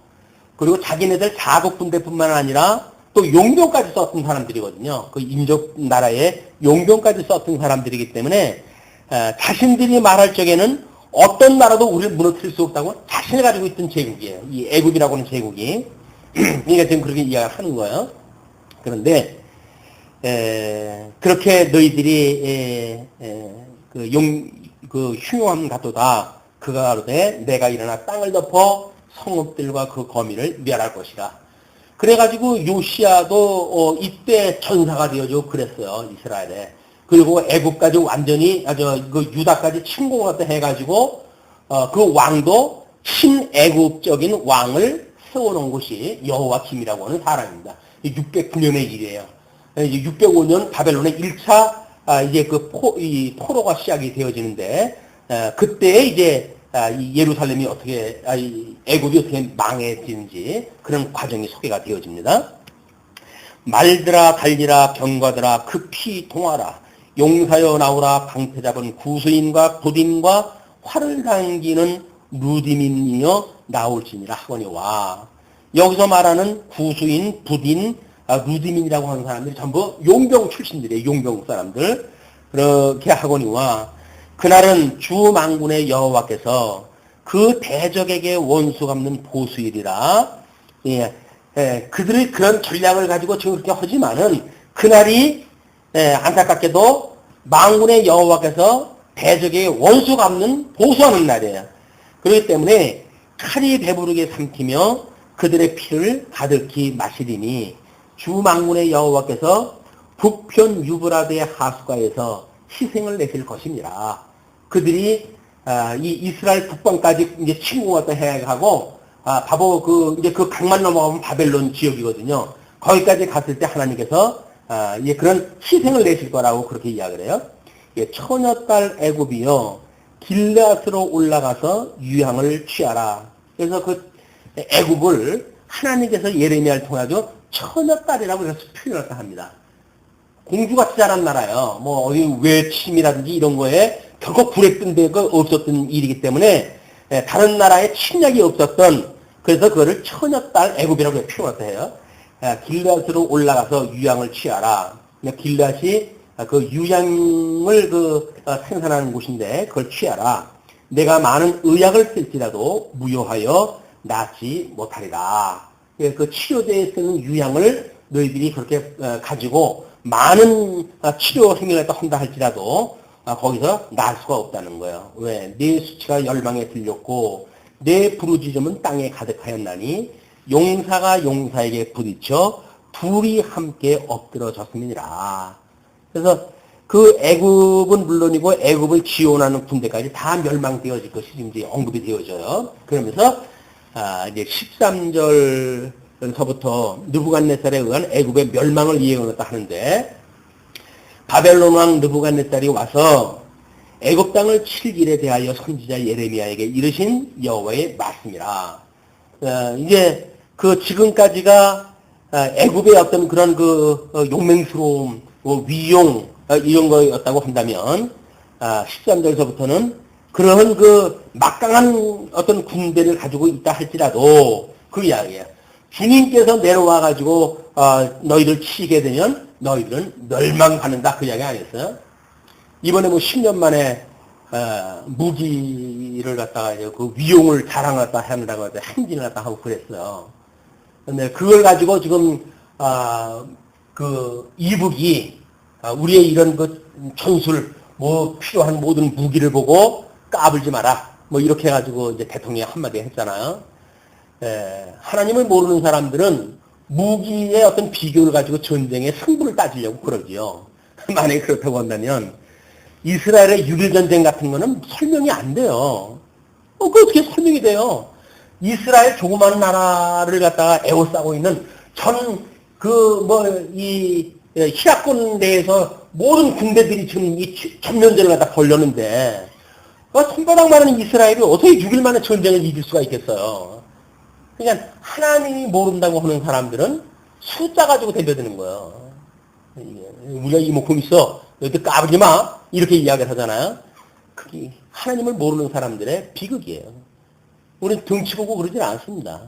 그리고 자기네들 자국 군대뿐만 아니라 또 용병까지 썼던 사람들이거든요. 그 인접 나라에 용병까지 썼던 사람들이기 때문에 자신들이 말할 적에는 어떤 나라도 우리를 무너뜨릴 수 없다고 자신이 가지고 있던 제국이에요. 이 애굽이라고 하는 제국이. 그러니까 지금 그렇게 이야기하는 거예요. 그런데 그렇게 너희들이 그 흉흉함 같도다. 그가 가로되 내가 일어나 땅을 덮어 성읍들과 그 거민을 멸할 것이라. 그래가지고 요시야도 이때 전사가 되어주고 그랬어요. 이스라엘에. 그리고 애굽까지 완전히 그 유다까지 침공을 해가지고 그 왕도 친애굽적인 왕을 세워놓은 곳이 여호와김이라고 하는 사람입니다. 609년의 일이에요. 이제 605년 바벨론의 1차 이제 그 포로가 시작이 되어지는데 그때 이제 예루살렘이 어떻게 애굽이 어떻게 망해지는지 그런 과정이 소개가 되어집니다. 말들아 달리라 병과들아 급히 동하라 용사여 나오라 방패 잡은 구수인과 부딘과 활을 당기는 루디민이여 나올지니라 하거니와. 여기서 말하는 구수인, 부딘, 루디민이라고 하는 사람들이 전부 용병 출신들이에요. 용병 사람들. 그렇게 하거니와 그날은 주 만군의 여호와께서 그 대적에게 원수 갚는 보수일이라. 그들이 그런 전략을 가지고 지금 그렇게 하지만은 그날이 안타깝게도 만군의 여호와께서 대적에게 원수 갚는 보수하는 날이에요. 그렇기 때문에 칼이 배부르게 삼키며 그들의 피를 가득히 마시리니 주 만군의 여호와께서 북편 유브라드의 하수가에서 희생을 내실 것입니다. 그들이 이 이스라엘 북방까지 이제 침공을 해가고 바로 이제 그 강만 넘어가면 바벨론 지역이거든요. 거기까지 갔을 때 하나님께서 이제 그런 희생을 내실 거라고 그렇게 이야기를 해요. 처녀딸 애굽이여 길앗으로 올라가서 유향을 취하라. 그래서 그 애굽을 하나님께서 예레미야를 통해서 처녀딸이라고 해서 표현을 합니다. 공주같이 자란 나라예요. 뭐 어디 외침이라든지 이런 거에 결코 불에 뜬 데가 없었던 일이기 때문에 다른 나라에 침략이 없었던, 그래서 그거를 처녀딸 애굽이라고 표현을 해요. 길앗으로 올라가서 유향을 취하라. 길앗이 그 유향을 생산하는 곳인데 그걸 취하라. 내가 많은 의약을 쓸지라도 무효하여 낫지 못하리라. 그 치료제에 쓰는 유향을 너희들이 그렇게 가지고 많은 치료 행위를 한다 할지라도 거기서 날 수가 없다는 거예요. 왜? 네 수치가 열방에 들렸고 내 부르짖음은 땅에 가득하였나니 용사가 용사에게 부딪혀 둘이 함께 엎드러졌음이니라. 그래서 그 애굽은 물론이고 애굽을 지원하는 군대까지 다 멸망되어질 것이 지금 이제 언급이 되어져요. 그러면서 이제 13절서부터 느부갓네살에 의한 애굽의 멸망을 예언했다 하는데, 바벨론 왕 느부갓네살이 와서 애굽 땅을 칠 일에 대하여 선지자 예레미야에게 이르신 여호와의 말씀이라. 이제 그 지금까지가 애굽의 어떤 그런 용맹스러움, 위용 이런 거였다고 한다면 13절서부터는 그런 막강한 어떤 군대를 가지고 있다 할지라도 그 이야기예요. 주님께서 내려와 가지고 너희를 치게 되면 너희들은 멸망받는다, 그 이야기 아니었어요? 이번에 10년 만에 무기를 갖다가 그 위용을 자랑을 갖다 한다고 해서 행진을 갖다 하고 그랬어요. 근데 그걸 가지고 지금 이북이 우리의 이런 전술 필요한 모든 무기를 보고 까불지 마라 이렇게 해가지고 이제 대통령이 한마디 했잖아요. 하나님을 모르는 사람들은 무기의 어떤 비교를 가지고 전쟁의 승부를 따지려고 그러지요. 만약에 그렇다고 한다면 이스라엘의 6.1전쟁 같은 거는 설명이 안 돼요. 그 어떻게 설명이 돼요? 이스라엘 조그마한 나라를 갖다가 에워싸고 있는 히락군 내에서 모든 군대들이 지금 이 전면전을 갖다 벌렸는데, 손바닥 많은 이스라엘이 어떻게 6일 만에 전쟁을 이길 수가 있겠어요? 그냥 하나님이 모른다고 하는 사람들은 숫자 가지고 대변되는 거예요. 우리가 이목구름 있어. 너희들 까불지 마. 이렇게 이야기를 하잖아요. 그게 하나님을 모르는 사람들의 비극이에요. 우리는 등치 보고 그러진 않습니다.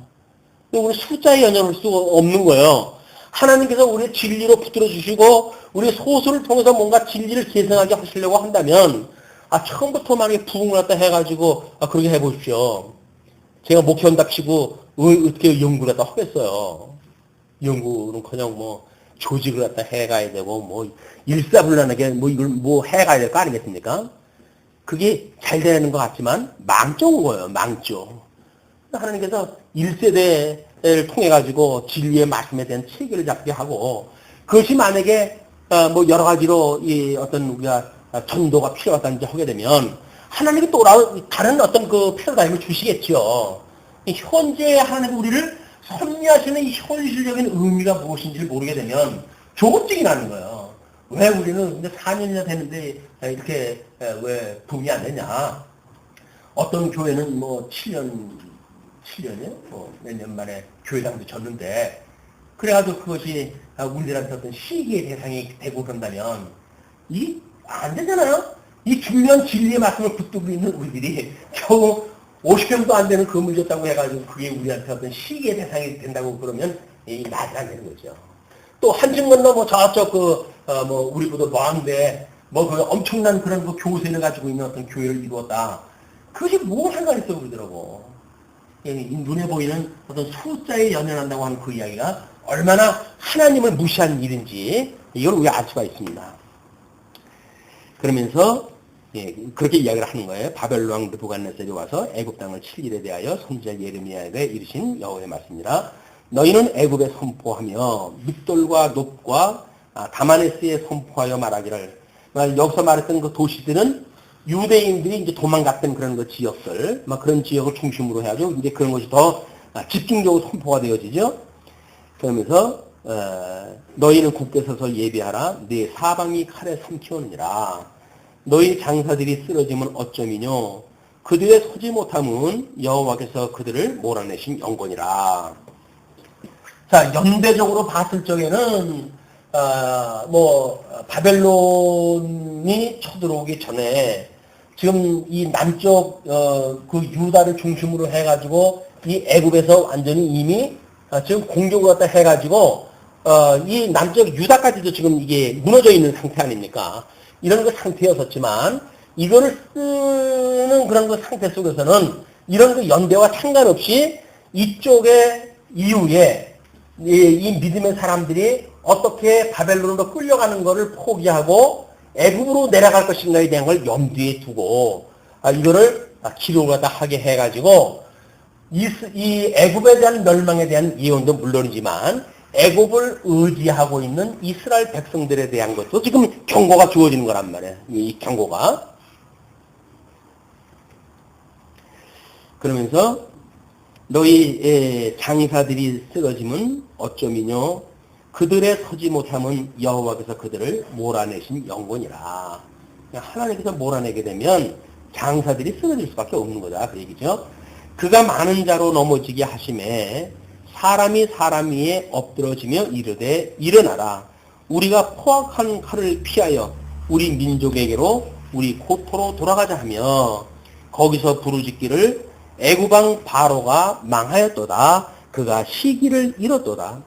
우리는 숫자에 연연할 수 없는 거예요. 하나님께서 우리의 진리로 붙들어 주시고 우리 소수를 통해서 뭔가 진리를 계승하게 하시려고 한다면 처음부터 만약에 부흥을 갖다 해가지고 그렇게 해보십시오. 제가 목회한답시고 어떻게 연구를 갖다 하겠어요. 연구는 그냥 뭐 조직을 갖다 해가야 되고 뭐 일사불란하게 뭐 이걸 뭐 해가야 될 거 아니겠습니까? 그게 잘 되는 것 같지만 망조인 거예요. 망조. 하나님께서 1세대를 통해 가지고 진리의 말씀에 대한 체계를 잡게 하고 그것이 만약에 뭐 여러 가지로 이 어떤 우리가 전도가 필요하다든지 하게 되면 하나님이 또 다른 어떤 그 패러다임을 주시겠죠. 현재 하나님 우리를 섭리하시는 이 현실적인 의미가 무엇인지를 모르게 되면 조급증이 나는 거예요. 왜 우리는 이제 4년이나 됐는데 이렇게 왜 부흥이 안 되냐? 어떤 교회는 뭐 7년이요? 뭐 몇 년 만에 교회당도 졌는데 그래가지고 그것이 우리들한테 어떤 시기의 대상이 되고 그런다면 안 되잖아요? 이 중요한 진리의 말씀을 붙들고 있는 우리들이 겨우 50평도 안 되는 건물 줬다고 해가지고 그게 우리한테 어떤 시기의 대상이 된다고 그러면 말이 안 되는 거죠. 또 한층 건너 뭐 저쪽 뭐 우리보다 많은데 뭐 그 엄청난 그런 그 교세를 가지고 있는 어떤 교회를 이루었다. 그것이 뭐 상관이 있어 그러더라고. 눈에 보이는 어떤 숫자에 연연한다고 하는 그 이야기가 얼마나 하나님을 무시한 일인지 이걸 우리가 알 수가 있습니다. 그러면서 그렇게 이야기를 하는 거예요. 바벨론 왕 느부갓네살이 와서 애굽 땅을 칠 일에 대하여 선지자 예레미야에게 이르신 여호와의 말씀이라. 너희는 애굽에 선포하며 믹돌과 놋과 다마네스에 선포하여 말하기를. 여기서 말했던 그 도시들은 유대인들이 이제 도망갔던 그런 그 지역들, 그런 지역을 중심으로 해가지고 이제 그런 것이 더 집중적으로 선포가 되어지죠. 그러면서 너희는 굳게 서서 예비하라. 네 사방이 칼에 삼키오느니라. 너희 장사들이 쓰러지면 어쩌미뇨. 그들의 서지 못함은 여호와께서 그들을 몰아내신 영권이라. 자, 연대적으로 봤을 적에는 바벨론이 쳐들어오기 전에 지금 이 남쪽 그 유다를 중심으로 해가지고 이 애굽에서 완전히 이미 지금 공격을 갖다 해가지고 이 남쪽 유다까지도 지금 이게 무너져 있는 상태 아닙니까? 이런 그 상태였었지만 이거를 쓰는 그런 그 상태 속에서는 이런 그 연대와 상관없이 이쪽의 이후에 이 믿음의 사람들이 어떻게 바벨론으로 끌려가는 것을 포기하고 애굽으로 내려갈 것인가에 대한 걸 염두에 두고 이거를 기록을 갖다 하게 해가지고 이 애굽에 대한 멸망에 대한 예언도 물론이지만 애굽을 의지하고 있는 이스라엘 백성들에 대한 것도 지금 경고가 주어지는 거란 말이에요. 이 경고가. 그러면서 너희 장사들이 쓰러짐은 어쩌미뇨. 그들의 서지 못함은 여호와께서 그들을 몰아내신 영권이라. 하나님께서 몰아내게 되면 장사들이 쓰러질 수밖에 없는 거다. 그 얘기죠. 그가 많은 자로 넘어지게 하심에 사람이 사람 위에 엎드러지며 이르되 일어나라. 우리가 포악한 칼을 피하여 우리 민족에게로 우리 고토로 돌아가자 하며 거기서 부르짖기를 애굽왕 바로가 망하였도다. 그가 시기를 잃었도다.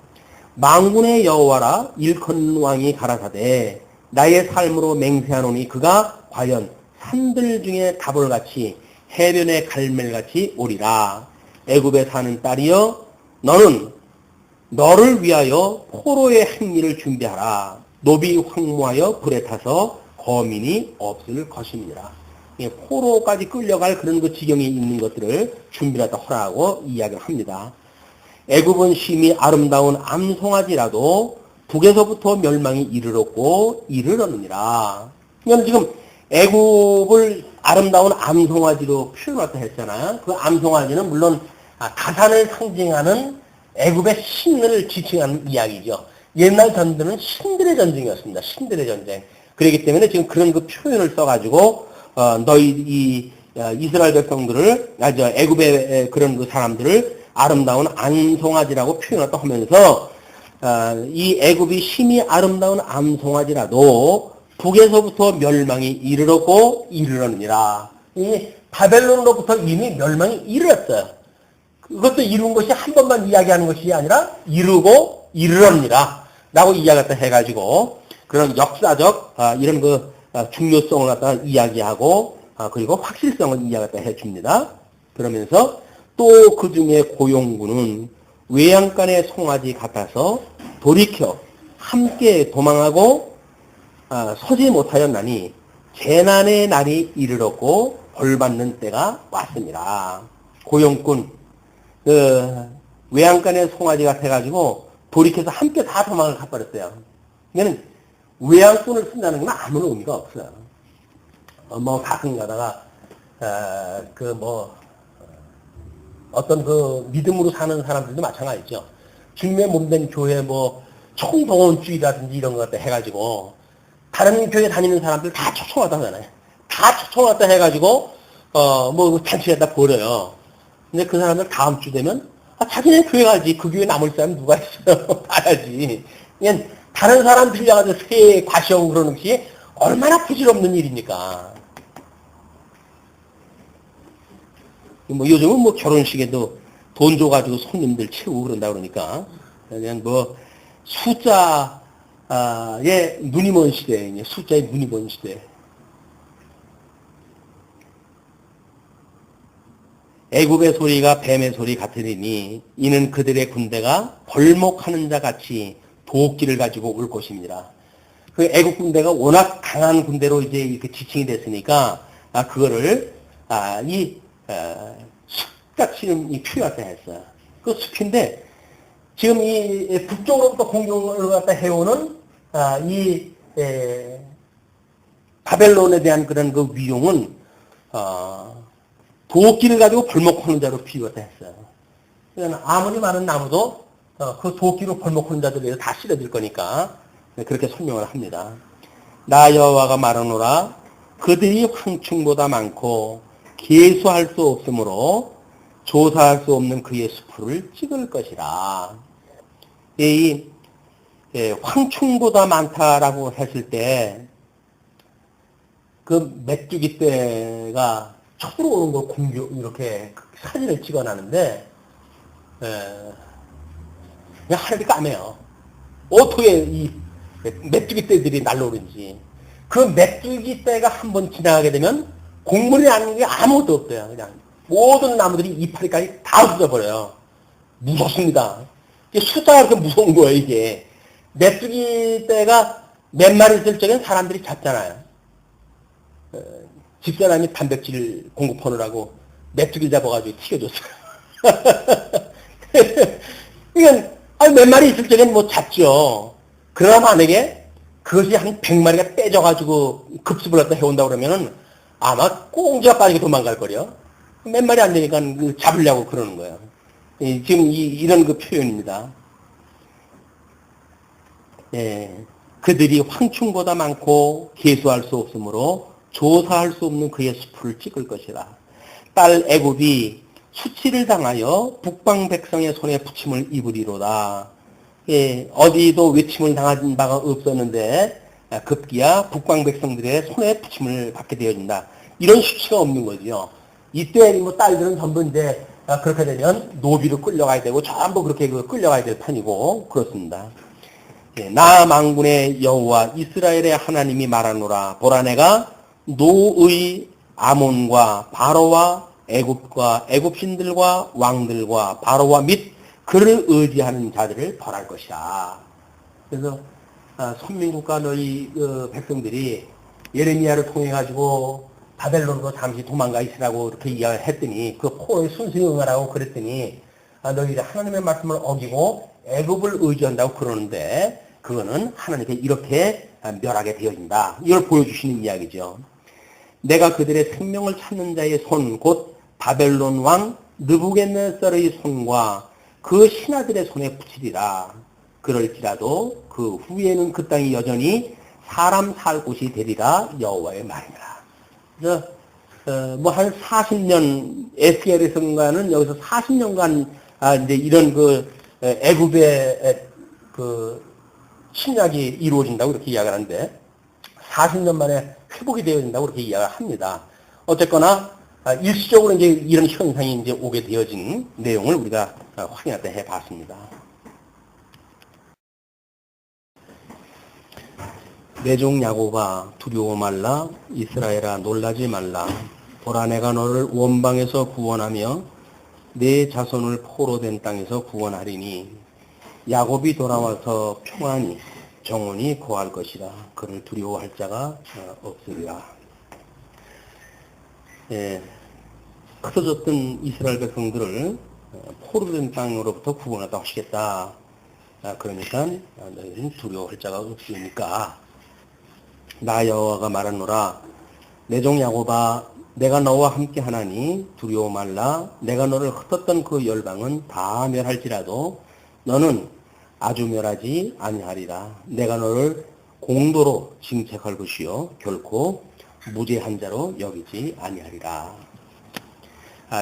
만군의 여호와라 일컫는 왕이 가라사대 나의 삶으로 맹세하노니 그가 과연 산들 중에 다볼같이 해변의 갈멜같이 오리라. 애굽에 사는 딸이여 너는 너를 위하여 포로의 행리를 준비하라. 노비 황무하여 불에 타서 거민이 없을 것입니다. 포로까지 끌려갈 그런 그 지경에 있는 것들을 준비하다 하라고 이야기를 합니다. 애굽은 심히 아름다운 암송아지라도 북에서부터 멸망이 이르렀고 이르렀느니라. 그러니까 지금 애굽을 아름다운 암송아지로 표현했다 했잖아요. 그 암송아지는 물론 가산을 상징하는 애굽의 신을 지칭하는 이야기죠. 옛날 전쟁은 신들의 전쟁이었습니다. 신들의 전쟁. 그렇기 때문에 지금 그런 그 표현을 써가지고 너희 이스라엘 백성들을 애굽의 그런 그 사람들을 아름다운 암송아지라고 표현했다 하면서 이 애굽이 심히 아름다운 암송아지라도 북에서부터 멸망이 이르렀느니라. 이 바벨론으로부터 이미 멸망이 이르렀어요. 그것도 이룬 것이 한 번만 이야기하는 것이 아니라 이루고 이르렀느니라 라고 이야기했다 해가지고 그런 역사적 이런 중요성을 갖다가 이야기하고 그리고 확실성을 이야기했다 해줍니다. 그러면서 또 그 중에 고용군은 외양간의 송아지 같아서 돌이켜 함께 도망하고 서지 못하였나니 재난의 날이 이르렀고 벌받는 때가 왔습니다. 고용군 외양간의 송아지 같아가지고 돌이켜서 함께 다 도망을 가버렸어요. 이거는 외양꾼을 쓴다는 건 아무런 의미가 없어요. 가끔 가다가 어떤 믿음으로 사는 사람들도 마찬가지죠. 주님의 몸된 교회 총동원주의라든지 이런 것 갖다 해가지고 다른 교회 다니는 사람들 다 초청왔다 하잖아요. 다 초청왔다 해가지고 잔치에다 버려요. 근데 그 사람들 다음 주 되면 자기네 교회 가지. 그 교회 남을 사람 누가 있어요. 가야지. 그냥 다른 사람 들려가지고 새해 과시하고 그러는 것이 얼마나 부질없는 일입니까? 요즘은 결혼식에도 돈 줘가지고 손님들 채우고 그런다 그러니까 그냥 숫자에 눈이 먼 시대, 숫자에 눈이 먼 시대. 애굽의 소리가 뱀의 소리 같으니 이는 그들의 군대가 벌목하는 자 같이 도끼를 가지고 올 것입니다. 그 애굽 군대가 워낙 강한 군대로 이제 이렇게 지칭이 됐으니까 그거를 숲같이 표현했다 했어요. 그 숲인데 지금 이 북쪽으로부터 공격을 갖다 해오는 바벨론에 대한 그런 위용은 도끼를 가지고 벌목하는 자로 비유했다 했어요. 그러니까 아무리 많은 나무도 그 도끼로 벌목하는 자들에서 다 실어질 거니까 그렇게 설명을 합니다. 나 여호와가 말하노라 그들이 황충보다 많고 계수할 수 없으므로 조사할 수 없는 그의 수풀을 찍을 것이라. 이 황충보다 많다라고 했을 때 그 메뚜기 떼가 쳐들어 오는 걸 이렇게 사진을 찍어놨는데 그냥 하늘이 까매요. 어떻게 이 메뚜기 떼들이 날라오는지. 그 메뚜기 떼가 한번 지나가게 되면 곡물이 나는 게 아무것도 없대요. 그냥 모든 나무들이 이파리까지 다 없어버려요. 무섭습니다. 이게 숫자가 그렇게 무서운 거예요, 이게. 메뚜기 떼가 몇 마리 있을 적엔 사람들이 잡잖아요. 집사람이 단백질 공급하느라고 메뚜기를 잡아가지고 튀겨줬어요. 이건, 몇 마리 있을 적엔 잡죠. 그러나 만약에 그것이 한 100마리가 떼져가지고 급습을 갖다 해온다고 그러면은 아마 꽁지가 빠지게 도망갈 거려. 몇 마리 안 되니까 잡으려고 그러는 거예요. 지금 이런 표현입니다. 그들이 황충보다 많고 계수할 수 없으므로 조사할 수 없는 그의 수풀을 찍을 것이라. 딸 애굽이 수치를 당하여 북방 백성의 손에 부침을 입으리로다. 어디도 외침을 당한 바가 없었는데 급기야 북방 백성들의 손에 부침을 받게 되어진다. 이런 수치가 없는 거죠. 이때 딸들은 전부 이제 그렇게 되면 노비로 끌려가야 되고 전부 그렇게 끌려가야 될 판이고 그렇습니다. 나 만군의 여호와 이스라엘의 하나님이 말하노라. 보라 내가 노의 아몬과 바로와 애굽과 애굽신들과 왕들과 바로와 및 그를 의지하는 자들을 벌할 것이다. 그래서 선민국가 너희 백성들이 예레미야를 통해 가지고 바벨론으로 잠시 도망가 있으라고 이렇게 이야기를 했더니 그 포로에 순순히 응하라고 그랬더니 너희들이 하나님의 말씀을 어기고 애굽을 의지한다고 그러는데 그거는 하나님께 이렇게 멸하게 되어진다. 이걸 보여주시는 이야기죠. 내가 그들의 생명을 찾는 자의 손, 곧 바벨론 왕 느부갓네살의 손과 그 신하들의 손에 붙이리라. 그럴지라도 그 후에는 그 땅이 여전히 사람 살 곳이 되리라. 여호와의 말이라. 그래서 한 40년 에스겔에서인가는 여기서 40년간 이제 이런 애굽의 그 침략이 이루어진다고 이렇게 이야기를 하는데 40년 만에 회복이 되어진다고 그렇게 이야기를 합니다. 어쨌거나 일시적으로 이제 이런 현상이 이제 오게 되어진 내용을 우리가 확인하다 해봤습니다. 내 종 야곱아 두려워 말라 이스라엘아 놀라지 말라 보라 내가 너를 원방에서 구원하며 내 자손을 포로된 땅에서 구원하리니 야곱이 돌아와서 평안히 정원이 거할 것이라 그를 두려워할 자가 없으리라. 흩어졌던 이스라엘 백성들을 포로된 땅으로부터 구원하다 하시겠다. 그러니까 너희는 두려워할 자가 없으니까 나 여호와가 말하노라 내 종 야곱아 내가 너와 함께 하나니 두려워 말라 내가 너를 흩었던 그 열방은 다 멸할지라도 너는 아주 멸하지 아니하리라. 내가 너를 공도로 징책할 것이요 결코 무죄한 자로 여기지 아니하리라.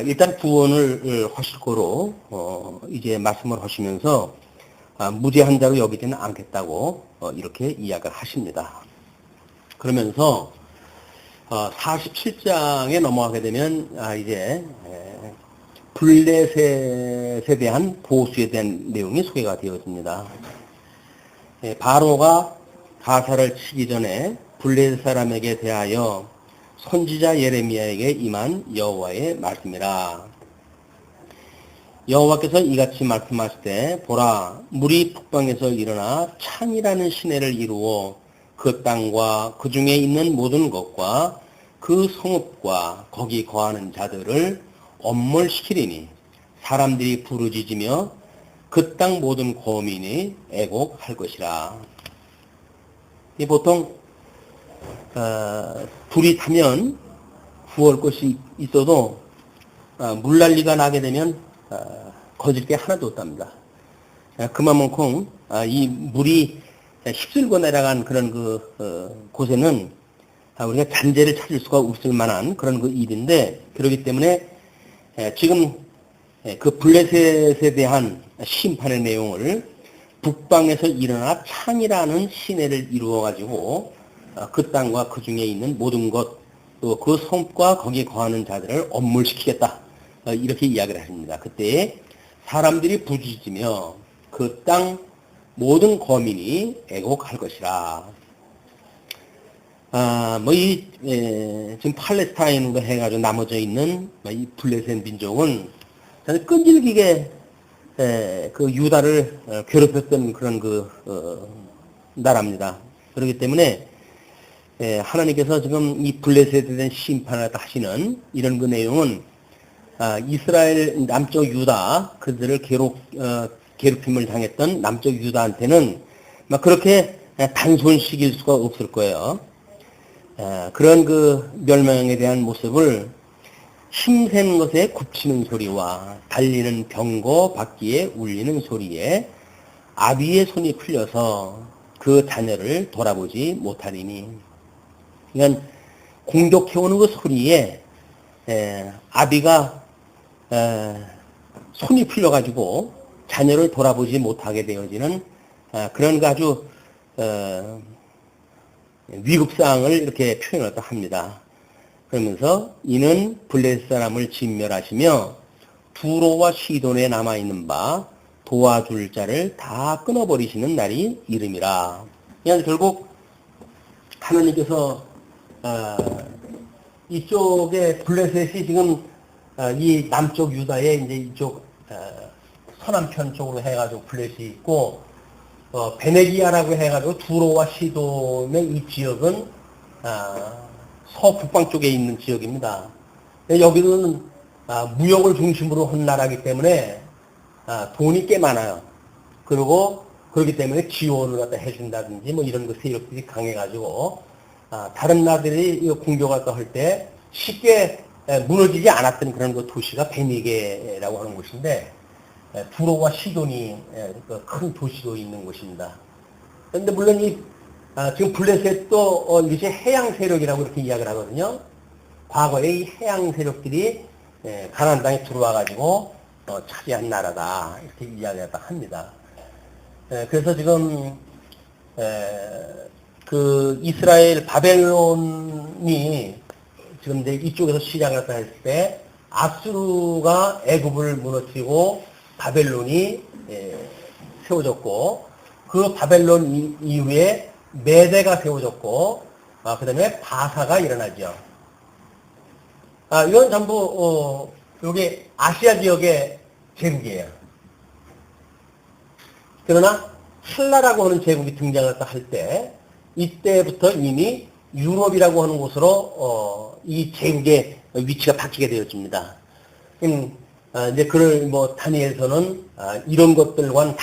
일단 구원을 하실 거로 이제 말씀을 하시면서 무죄한 자로 여기지는 않겠다고 이렇게 이야기를 하십니다. 그러면서 47장에 넘어가게 되면 이제 블레셋에 대한 보수에 대한 내용이 소개가 되어집니다. 바로가 가사를 치기 전에 블레셋 사람에게 대하여 선지자 예레미야에게 임한 여호와의 말씀이라. 여호와께서 이같이 말씀하실 때 보라 물이 북방에서 일어나 창이라는 시내를 이루어 그 땅과 그 중에 있는 모든 것과 그 성읍과 거기 거하는 자들을 엄몰시키리니 사람들이 부르짖으며 그 땅 모든 거민이 애곡할 것이라. 보통 불이 타면 구할 것이 있어도 물난리가 나게 되면 거질 게 하나도 없답니다. 그만큼 이 물이 휩쓸고 내려간 그런 곳에는 우리가 잔재를 찾을 수가 없을 만한 그런 일인데 그렇기 때문에 지금 그 블레셋에 대한 심판의 내용을 북방에서 일어나 창이라는 시내를 이루어 가지고 그 땅과 그 중에 있는 모든 것 또 그 성과 거기에 거하는 자들을 엄물시키겠다 이렇게 이야기를 합니다. 그때 사람들이 부르짖으며 그 땅 모든 거민이 애곡할 것이라. 지금 팔레스타인으로 해가지고 나머져 있는 이 블레셋 민족은 끈질기게 그 유다를 괴롭혔던 그런 나라입니다. 그렇기 때문에 하나님께서 지금 이 블레셋에 대한 심판을 하시는 이런 내용은 이스라엘 남쪽 유다 그들을 괴롭힘을 당했던 남쪽 유다한테는 그렇게 단손시킬 수가 없을 거예요. 그런 멸망에 대한 모습을 힘센 것에 굽치는 소리와 달리는 병거 바퀴에 울리는 소리에 아비의 손이 풀려서 그 자녀를 돌아보지 못하리니. 그러니까 공격해오는 그 소리에 아비가 손이 풀려가지고 자녀를 돌아보지 못하게 되어지는 그런 아주 위급사항을 이렇게 표현을 합니다. 그러면서 이는 블레셋 사람을 진멸하시며 두로와 시돈에 남아있는 바 도와줄 자를 다 끊어버리시는 날이 이름이라. 그냥 결국 하나님께서 이쪽에 블레셋이 지금 이 남쪽 유다의 이제 이쪽 서남편 쪽으로 해가지고 블레셋이 있고 베네기아라고 해가지고 두로와 시돈의 이 지역은 서북방 쪽에 있는 지역입니다. 여기는 무역을 중심으로 한 나라이기 때문에 돈이 꽤 많아요. 그리고 그렇기 때문에 지원을 갖다 해준다든지 이런 세력들이 강해가지고 다른 나라들이 공격을 할 때 쉽게 무너지지 않았던 그런 도시가 베네게라고 하는 곳인데 두로와 시돈이 큰 도시로 있는 곳입니다. 그런데 물론 지금 블레셋도 이것이 해양 세력이라고 이렇게 이야기를 하거든요. 과거에 이 해양 세력들이 가나안 땅에 들어와 가지고 차지한 나라다 이렇게 이야기를 합니다. 그래서 지금 그 이스라엘 바벨론이 지금 이제 이쪽에서 시작을 했을 때 아수르가 애굽을 무너뜨리고 바벨론이 세워졌고 그 바벨론 이후에 메대가 세워졌고 그 다음에 바사가 일어나죠. 이건 전부 여기 아시아 지역의 제국이에요. 그러나 신라라고 하는 제국이 등장을 할 때 이때부터 이미 유럽이라고 하는 곳으로 이 제국의 위치가 바뀌게 되어집니다. 이제 그걸 뭐 다니엘서는 이런 것들과는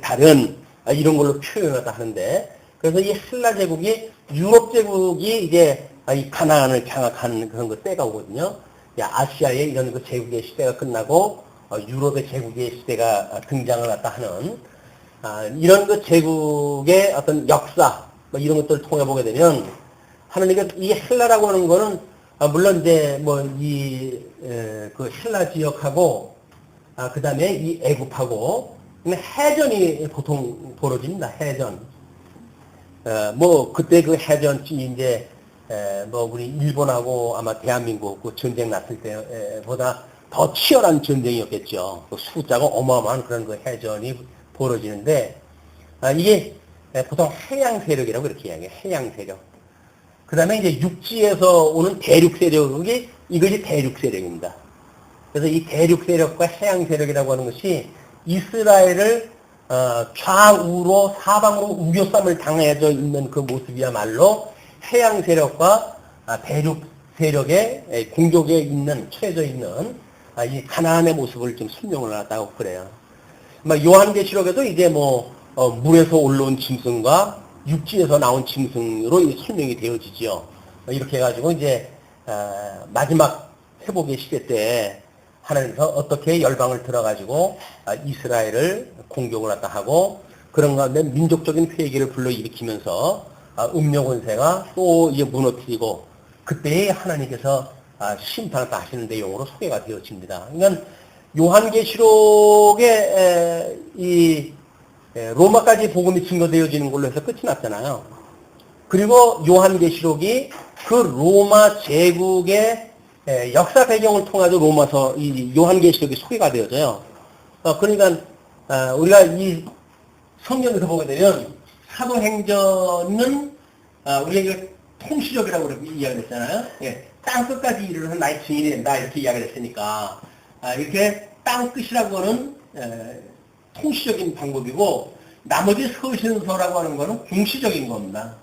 다른 이런 걸로 표현하다 하는데, 그래서 이 신라 제국이 유럽 제국이 이제 이 가나안을 장악하는 그런 그 때가 오거든요. 아시아의 이런 그 제국의 시대가 끝나고 유럽의 제국의 시대가 등장을 했다 하는 이런 그 제국의 어떤 역사 뭐 이런 것들을 통해 보게 되면 하나님께서 이 헬라라고 하는 거는 물론 이제 뭐 이 그 헬라 지역하고 그 다음에 이 애굽하고 해전이 보통 벌어집니다. 해전. 뭐 그때 그 해전이 이제 뭐 우리 일본하고 아마 대한민국 그 전쟁 났을 때보다 더 치열한 전쟁이었겠죠. 그 숫자가 어마어마한 그런 그 해전이 벌어지는데 이게 보통 해양 세력이라고 이렇게 이야기해요. 해양 세력. 그 다음에 이제 육지에서 오는 대륙 세력이 이것이 대륙 세력입니다. 그래서 이 대륙 세력과 해양 세력이라고 하는 것이 이스라엘을 좌우로 사방으로 우겨쌈을 당해져 있는 그 모습이야말로 해양 세력과 대륙 세력의 공격에 있는 처해져 있는 이 가나안의 모습을 좀 설명을 하다고 그래요. 요한계시록에도 이제 뭐 물에서 올라온 짐승과 육지에서 나온 짐승으로 설명이 되어지죠. 이렇게 해가지고 이제 마지막 회복의 시대 때 하나님께서 어떻게 열방을 들어가지고 이스라엘을 공격을 했다 하고 그런 가운데 민족적인 회개를 불러일으키면서 음녀 권세가 또 이제 무너뜨리고 그때에 하나님께서 심판을 하시는 내용으로 소개가 되어집니다. 그러니까 요한계시록에 이 로마까지 복음이 증거되어지는 걸로 해서 끝이 났잖아요. 그리고 요한계시록이 그 로마 제국의 역사 배경을 통해서 로마서 이 요한계시록이 소개가 되어져요. 그러니까 우리가 이 성경에서 보게 되면 사도행전은 우리가 통시적이라고 이야기를 했잖아요. 땅 끝까지 이르러서 나의 증인이 된다 이렇게 이야기를 했으니까 이렇게 땅 끝이라고 하는 통시적인 방법이고 나머지 서신서라고 하는 것은 공시적인 겁니다.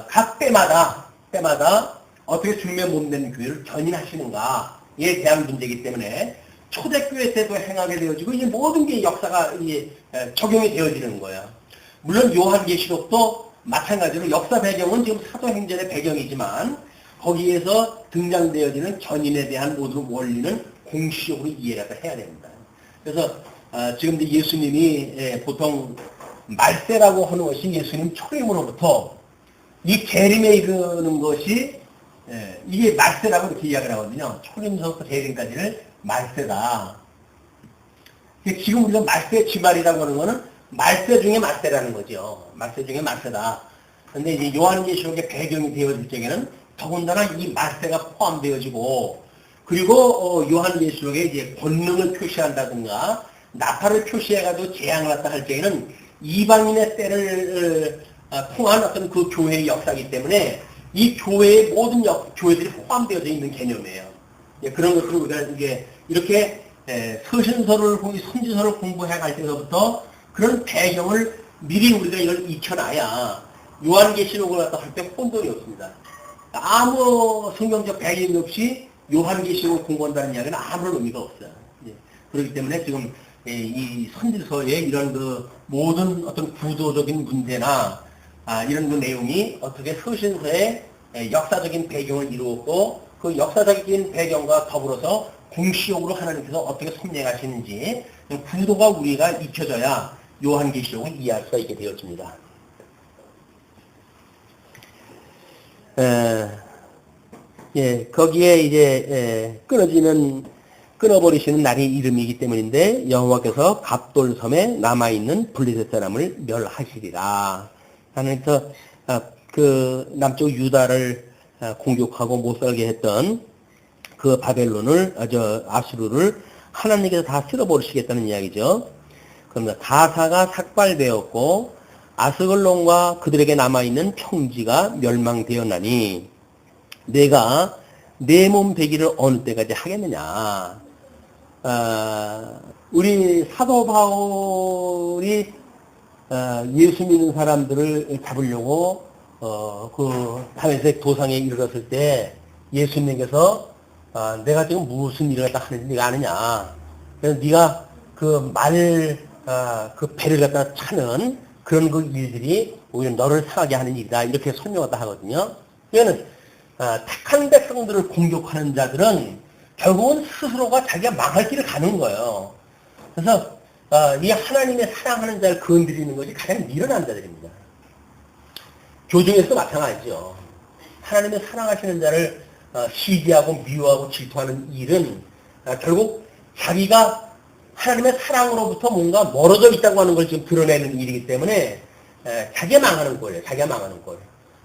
각 때마다 어떻게 주님의 몸된 교회를 견인하시는가에 대한 문제이기 때문에 초대교회 때도 행하게 되어지고 이제 모든 게 역사가 이제 적용이 되어지는 거예요. 물론 요한계시록도 마찬가지로 역사 배경은 지금 사도행전의 배경이지만 거기에서 등장되어지는 견인에 대한 모든 원리는 공시적으로 이해를 해야 됩니다. 그래서 지금 예수님이 보통 말세라고 하는 것이 예수님 초림으로부터 이 재림에 이르는 것이 이게 말세라고 이렇게 이야기를 하거든요. 초림서부터 재림까지를 말세다. 지금 우리가 말세 지말이라고 하는 거는 말세 중에 말세라는 거죠. 말세 중에 말세다. 근데 이제 요한계시록의 배경이 되어질 적에는 더군다나 이 말세가 포함되어지고 그리고 요한계시록에 이제 권능을 표시한다든가 나팔을 표시해가지고 재앙을 했다 할 때에는 이방인의 때를 통한 어떤 그 교회의 역사이기 때문에 이 교회의 모든 교회들이 포함되어져 있는 개념이에요. 그런 것들을 우리가 이제 이렇게 서신서를 선지서를 공부해 갈 때부터 그런 배경을 미리 우리가 이걸 익혀놔야 요한계시록을 갖다 할 때 혼돈이 없습니다. 아무 성경적 배경이 없이 요한계시록을 공부한다는 이야기는 아무런 의미가 없어요. 그렇기 때문에 지금 이 선지서의 이런 그 모든 어떤 구조적인 문제나 이런 그 내용이 어떻게 서신서의 역사적인 배경을 이루었고 그 역사적인 배경과 더불어서 공시적으로 하나님께서 어떻게 섭리하시는지 구도가 우리가 익혀져야 요한계시록을 이해할 수가 있게 되어집니다. 거기에 이제 끊어지는 끊어버리시는 날이 이름이기 때문인데 여호와께서 갑돌섬에 남아있는 블레셋 사람을 멸하시리라. 하나님께서 그 남쪽 유다를 공격하고 못 살게 했던 그 바벨론을 아수르를 하나님께서 다 쓸어버리시겠다는 이야기죠. 그러면 가사가 삭발되었고 아스글론과 그들에게 남아있는 평지가 멸망되었나니 내가 내 몸 배기를 어느 때까지 하겠느냐. 우리 사도 바울이 예수 믿는 사람들을 잡으려고 그 다메섹 도상에 이르렀을 때 예수님께서 내가 지금 무슨 일을 갖다 하는지 네가 아느냐. 그래서 네가 그 그 배를 갖다 차는 그런 그 일들이 오히려 너를 상하게 하는 일이다. 이렇게 설명하다 하거든요. 그러니까 택한 백성들을 공격하는 자들은 결국은 스스로가 자기가 망할 길을 가는 거예요. 그래서 이 하나님의 사랑하는 자를 건드리는 것이 가장 미련한 자들입니다. 교중에서도 마찬가지죠. 하나님의 사랑하시는 자를 시기하고 미워하고 질투하는 일은 결국 자기가 하나님의 사랑으로부터 뭔가 멀어져 있다고 하는 걸 지금 드러내는 일이기 때문에 자기가 망하는 거예요. 자기가 망하는 거예요.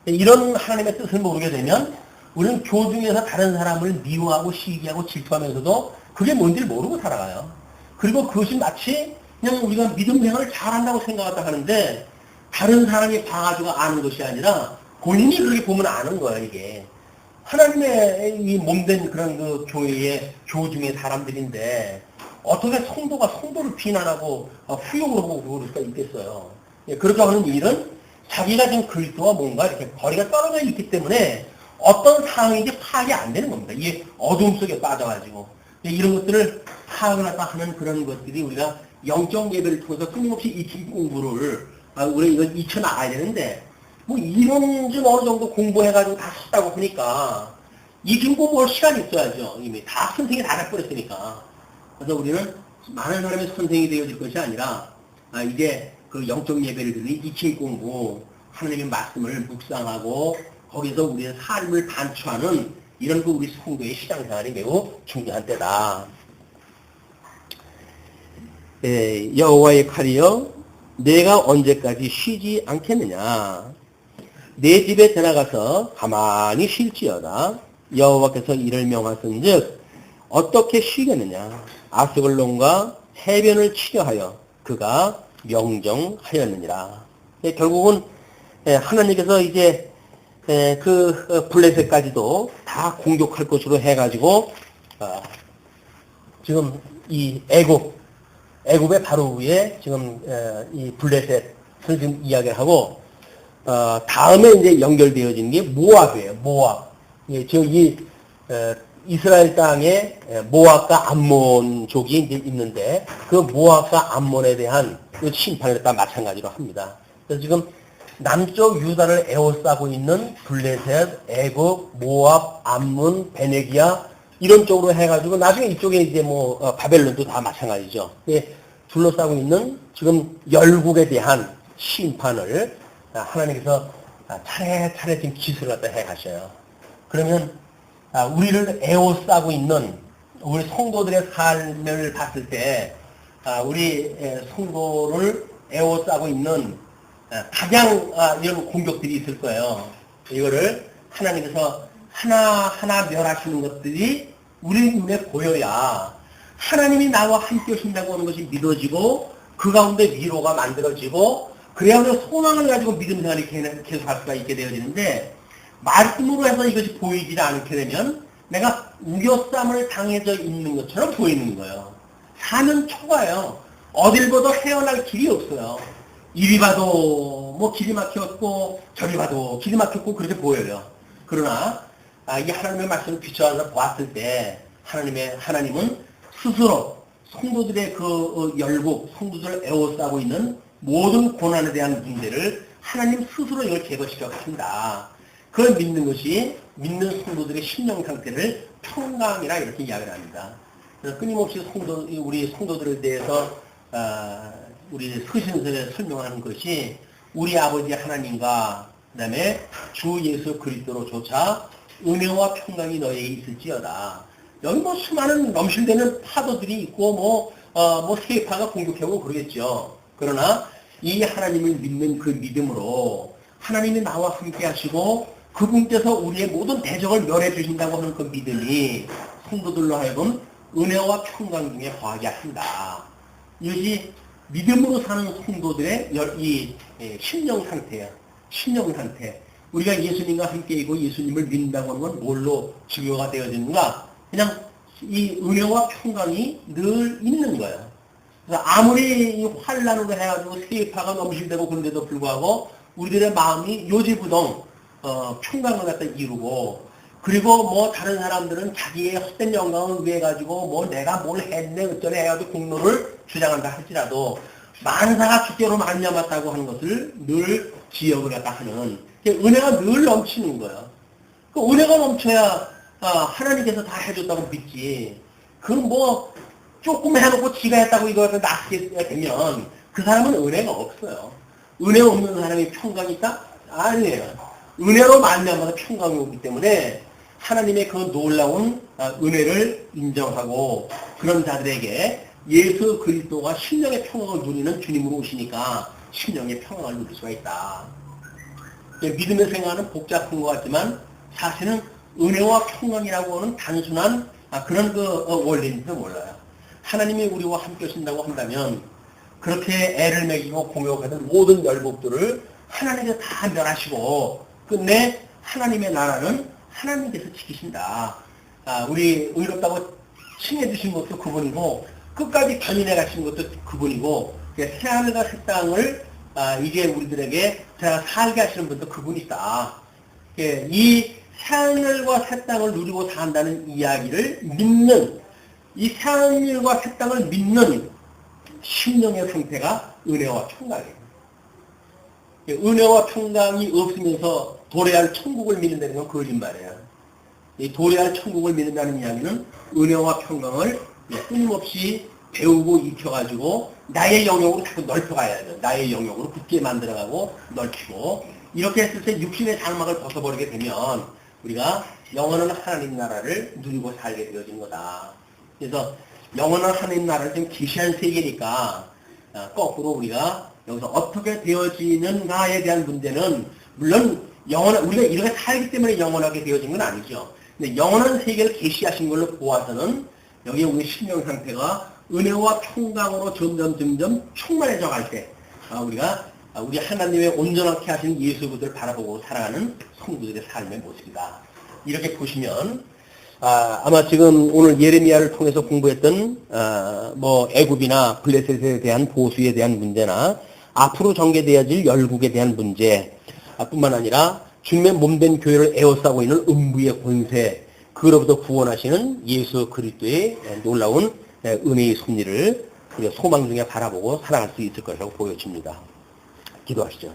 이런 하나님의 뜻을 모르게 되면 우리는 교중에서 다른 사람을 미워하고 시기하고 질투하면서도 그게 뭔지를 모르고 살아가요. 그리고 그것이 마치 그냥 우리가 믿음 생활을 잘한다고 생각하다 하는데 다른 사람이 봐가지고 아는 것이 아니라 본인이 그렇게 보면 아는 거예요, 이게. 하나님의 이 몸된 그런 그 교회의 교중의 사람들인데 어떻게 성도가 성도를 비난하고 후욕으로 보고 그럴 수가 있겠어요. 그렇게 하는 일은 자기가 지금 그리스도와 뭔가 이렇게 거리가 떨어져 있기 때문에 어떤 상황인지 파악이 안 되는 겁니다. 이게 어둠 속에 빠져가지고. 이런 것들을 파악을 하는 그런 것들이 우리가 영적 예배를 통해서 끊임없이 익힌 공부를 우리 이거 익혀 나가야 되는데 뭐 이런 좀 어느 정도 공부해가지고 다 썼다고 보니까 익힌 공부할 시간이 있어야죠. 이미 다 선생이 다 해버렸으니까. 그래서 우리는 많은 사람의 선생이 되어질 것이 아니라 이제 그 영적 예배를 드리는 익힌 공부, 하나님의 말씀을 묵상하고 거기서 우리의 삶을 반추하는 이런 그 우리 성도의 신앙생활이 매우 중요한 때다. 여호와의 칼이여 내가 언제까지 쉬지 않겠느냐. 내 집에 들어가서 가만히 쉴지어다. 여호와께서 이를 명하신즉 어떻게 쉬겠느냐. 아스글론과 해변을 치려 하여 그가 명정하였느니라. 결국은 하나님께서 이제 그 블레셋까지도 다 공격할 것으로 해가지고 지금 이 애굽의 바로 위에 지금 이 블레셋을 지금 이야기를 하고 다음에 이제 연결되어지는 게 모압이에요. 모압. 지금 이 이스라엘 땅에 모압과 암몬족이 이제 있는데 그 모압과 암몬에 대한 그 심판을 다 마찬가지로 합니다. 그래서 지금 남쪽 유다를 에워싸고 있는 블레셋, 애굽, 모압, 암몬, 베네기아 이런 쪽으로 해가지고 나중에 이쪽에 이제 뭐 바벨론도 다 마찬가지죠. 둘러싸고 있는 지금 열국에 대한 심판을 하나님께서 차례차례 지금 기술을 갖다 해가셔요. 그러면 우리를 에워싸고 있는 우리 성도들의 삶을 봤을 때 우리 성도를 에워싸고 있는 가장 이런 공격들이 있을 거예요. 이거를 하나님께서 하나하나 멸하시는 것들이 우리 눈에 보여야 하나님이 나와 함께 하신다고 하는 것이 믿어지고 그 가운데 위로가 만들어지고 그래야 우리가 소망을 가지고 믿음 생활이 계속할 수가 있게 되어지는데 말씀으로 해서 이것이 보이지 않게 되면 내가 우겨쌈을 당해져 있는 것처럼 보이는 거예요. 사는 초가요. 어딜 봐도 헤어날 길이 없어요. 이리 봐도 뭐 길이 막혔고 저리 봐도 길이 막혔고 그렇게 보여요. 그러나 이 하나님의 말씀을 비춰서 보았을 때 하나님은 스스로 성도들의 그 열국, 성도들을 에워싸고 있는 모든 고난에 대한 문제를 하나님 스스로 이걸 제거시켜 가신다. 그걸 믿는 것이 믿는 성도들의 심령 상태를 평강이라 이렇게 이야기를 합니다. 그래서 끊임없이 우리 성도들에 대해서 우리 서신서에 설명하는 것이 우리 아버지 하나님과 그 다음에 주 예수 그리스도로 조차 은혜와 평강이 너에게 있을지어다. 여기 뭐 수많은 넘실대는 파도들이 있고 뭐 세파가 공격해오고 그러겠죠. 그러나 이 하나님을 믿는 그 믿음으로 하나님이 나와 함께 하시고 그분께서 우리의 모든 대적을 멸해 주신다고 하는 그 믿음이 성도들로 하여금 은혜와 평강 중에 거하게 한다. 이것이 믿음으로 사는 성도들의 이 심령 상태야. 심령 상태. 우리가 예수님과 함께 있고 예수님을 믿는다고 하는 건 뭘로 증거가 되어지는가? 그냥 이 은혜와 평강이 늘 있는 거예요. 그래서 아무리 이 환란으로 해가지고 세파가 넘실대고 그런데도 불구하고 우리들의 마음이 요지부동 평강을 갖다 이루고, 그리고 뭐 다른 사람들은 자기의 헛된 영광을 위해 가지고 뭐 내가 뭘 했네 어쩌네 해가지고 공로를 주장한다 할지라도 만사가 주께로 말미암았다고 하는 것을 늘 기억을 갖다 하는 은혜가 늘 넘치는 거예요. 그 은혜가 넘쳐야 하나님께서 다 해줬다고 믿지. 그건 뭐 조금 해놓고 지가 했다고 이거를 낫게 되면 그 사람은 은혜가 없어요. 은혜 없는 사람이 평강이 있다? 아니에요. 은혜로 말미암아서 평강이 오기 때문에 하나님의 그 놀라운 은혜를 인정하고 그런 자들에게 예수 그리스도가 심령의 평강을 누리는 주님으로 오시니까 심령의 평강을 누릴 수가 있다. 믿음의 생활은 복잡한 것 같지만 사실은 은혜와 평강이라고 하는 단순한 그런 그 원리인지도 몰라요. 하나님이 우리와 함께 하신다고 한다면 그렇게 애를 먹이고 공격하던 모든 열국들을 하나님께서 다 멸하시고 끝내 하나님의 나라는 하나님께서 지키신다. 우리 의롭다고 칭해주신 것도 그분이고 끝까지 견인해 가신 것도 그분이고 새하늘과 새 땅을 이제 우리들에게 살게 하시는 분도 그분이다. 이 새하늘과 새 땅을 누리고 산다는 이야기를 믿는, 이 새하늘과 새 땅을 믿는 심령의 상태가 은혜와 평강이에요. 은혜와 평강이 없으면서 도래할 천국을 믿는다는 건 거짓말이에요. 이 도래할 천국을 믿는다는 이야기는 은혜와 평강을 끊임없이 배우고 익혀가지고 나의 영역으로 자꾸 넓혀가야 돼요. 나의 영역으로 굳게 만들어가고 넓히고, 이렇게 했을 때 육신의 장막을 벗어버리게 되면 우리가 영원한 하나님 나라를 누리고 살게 되어진 거다. 그래서 영원한 하나님 나라를 지금 계시한 세계니까 거꾸로 우리가 여기서 어떻게 되어지는가에 대한 문제는 물론 우리가 이렇게 살기 때문에 영원하게 되어진 건 아니죠. 근데 영원한 세계를 계시하신 걸로 보아서는 여기 우리 심령 상태가 은혜와 평강으로 점점 충만해져 갈 때 우리 하나님의 온전하게 하신 예수 그리스도를 바라보고 살아가는 성도들의 삶의 모습이다. 이렇게 보시면 아마 지금 오늘 예레미야를 통해서 공부했던 뭐 애굽이나 블레셋에 대한 보수에 대한 문제나 앞으로 전개되어질 열국에 대한 문제 뿐만 아니라 주님의 몸된 교회를 에워싸고 있는 음부의 권세, 그로부터 구원하시는 예수 그리스도의 놀라운 은혜의 섭리를 우리가 소망 중에 바라보고 살아갈 수 있을 것이라고 보여집니다. 기도하시죠.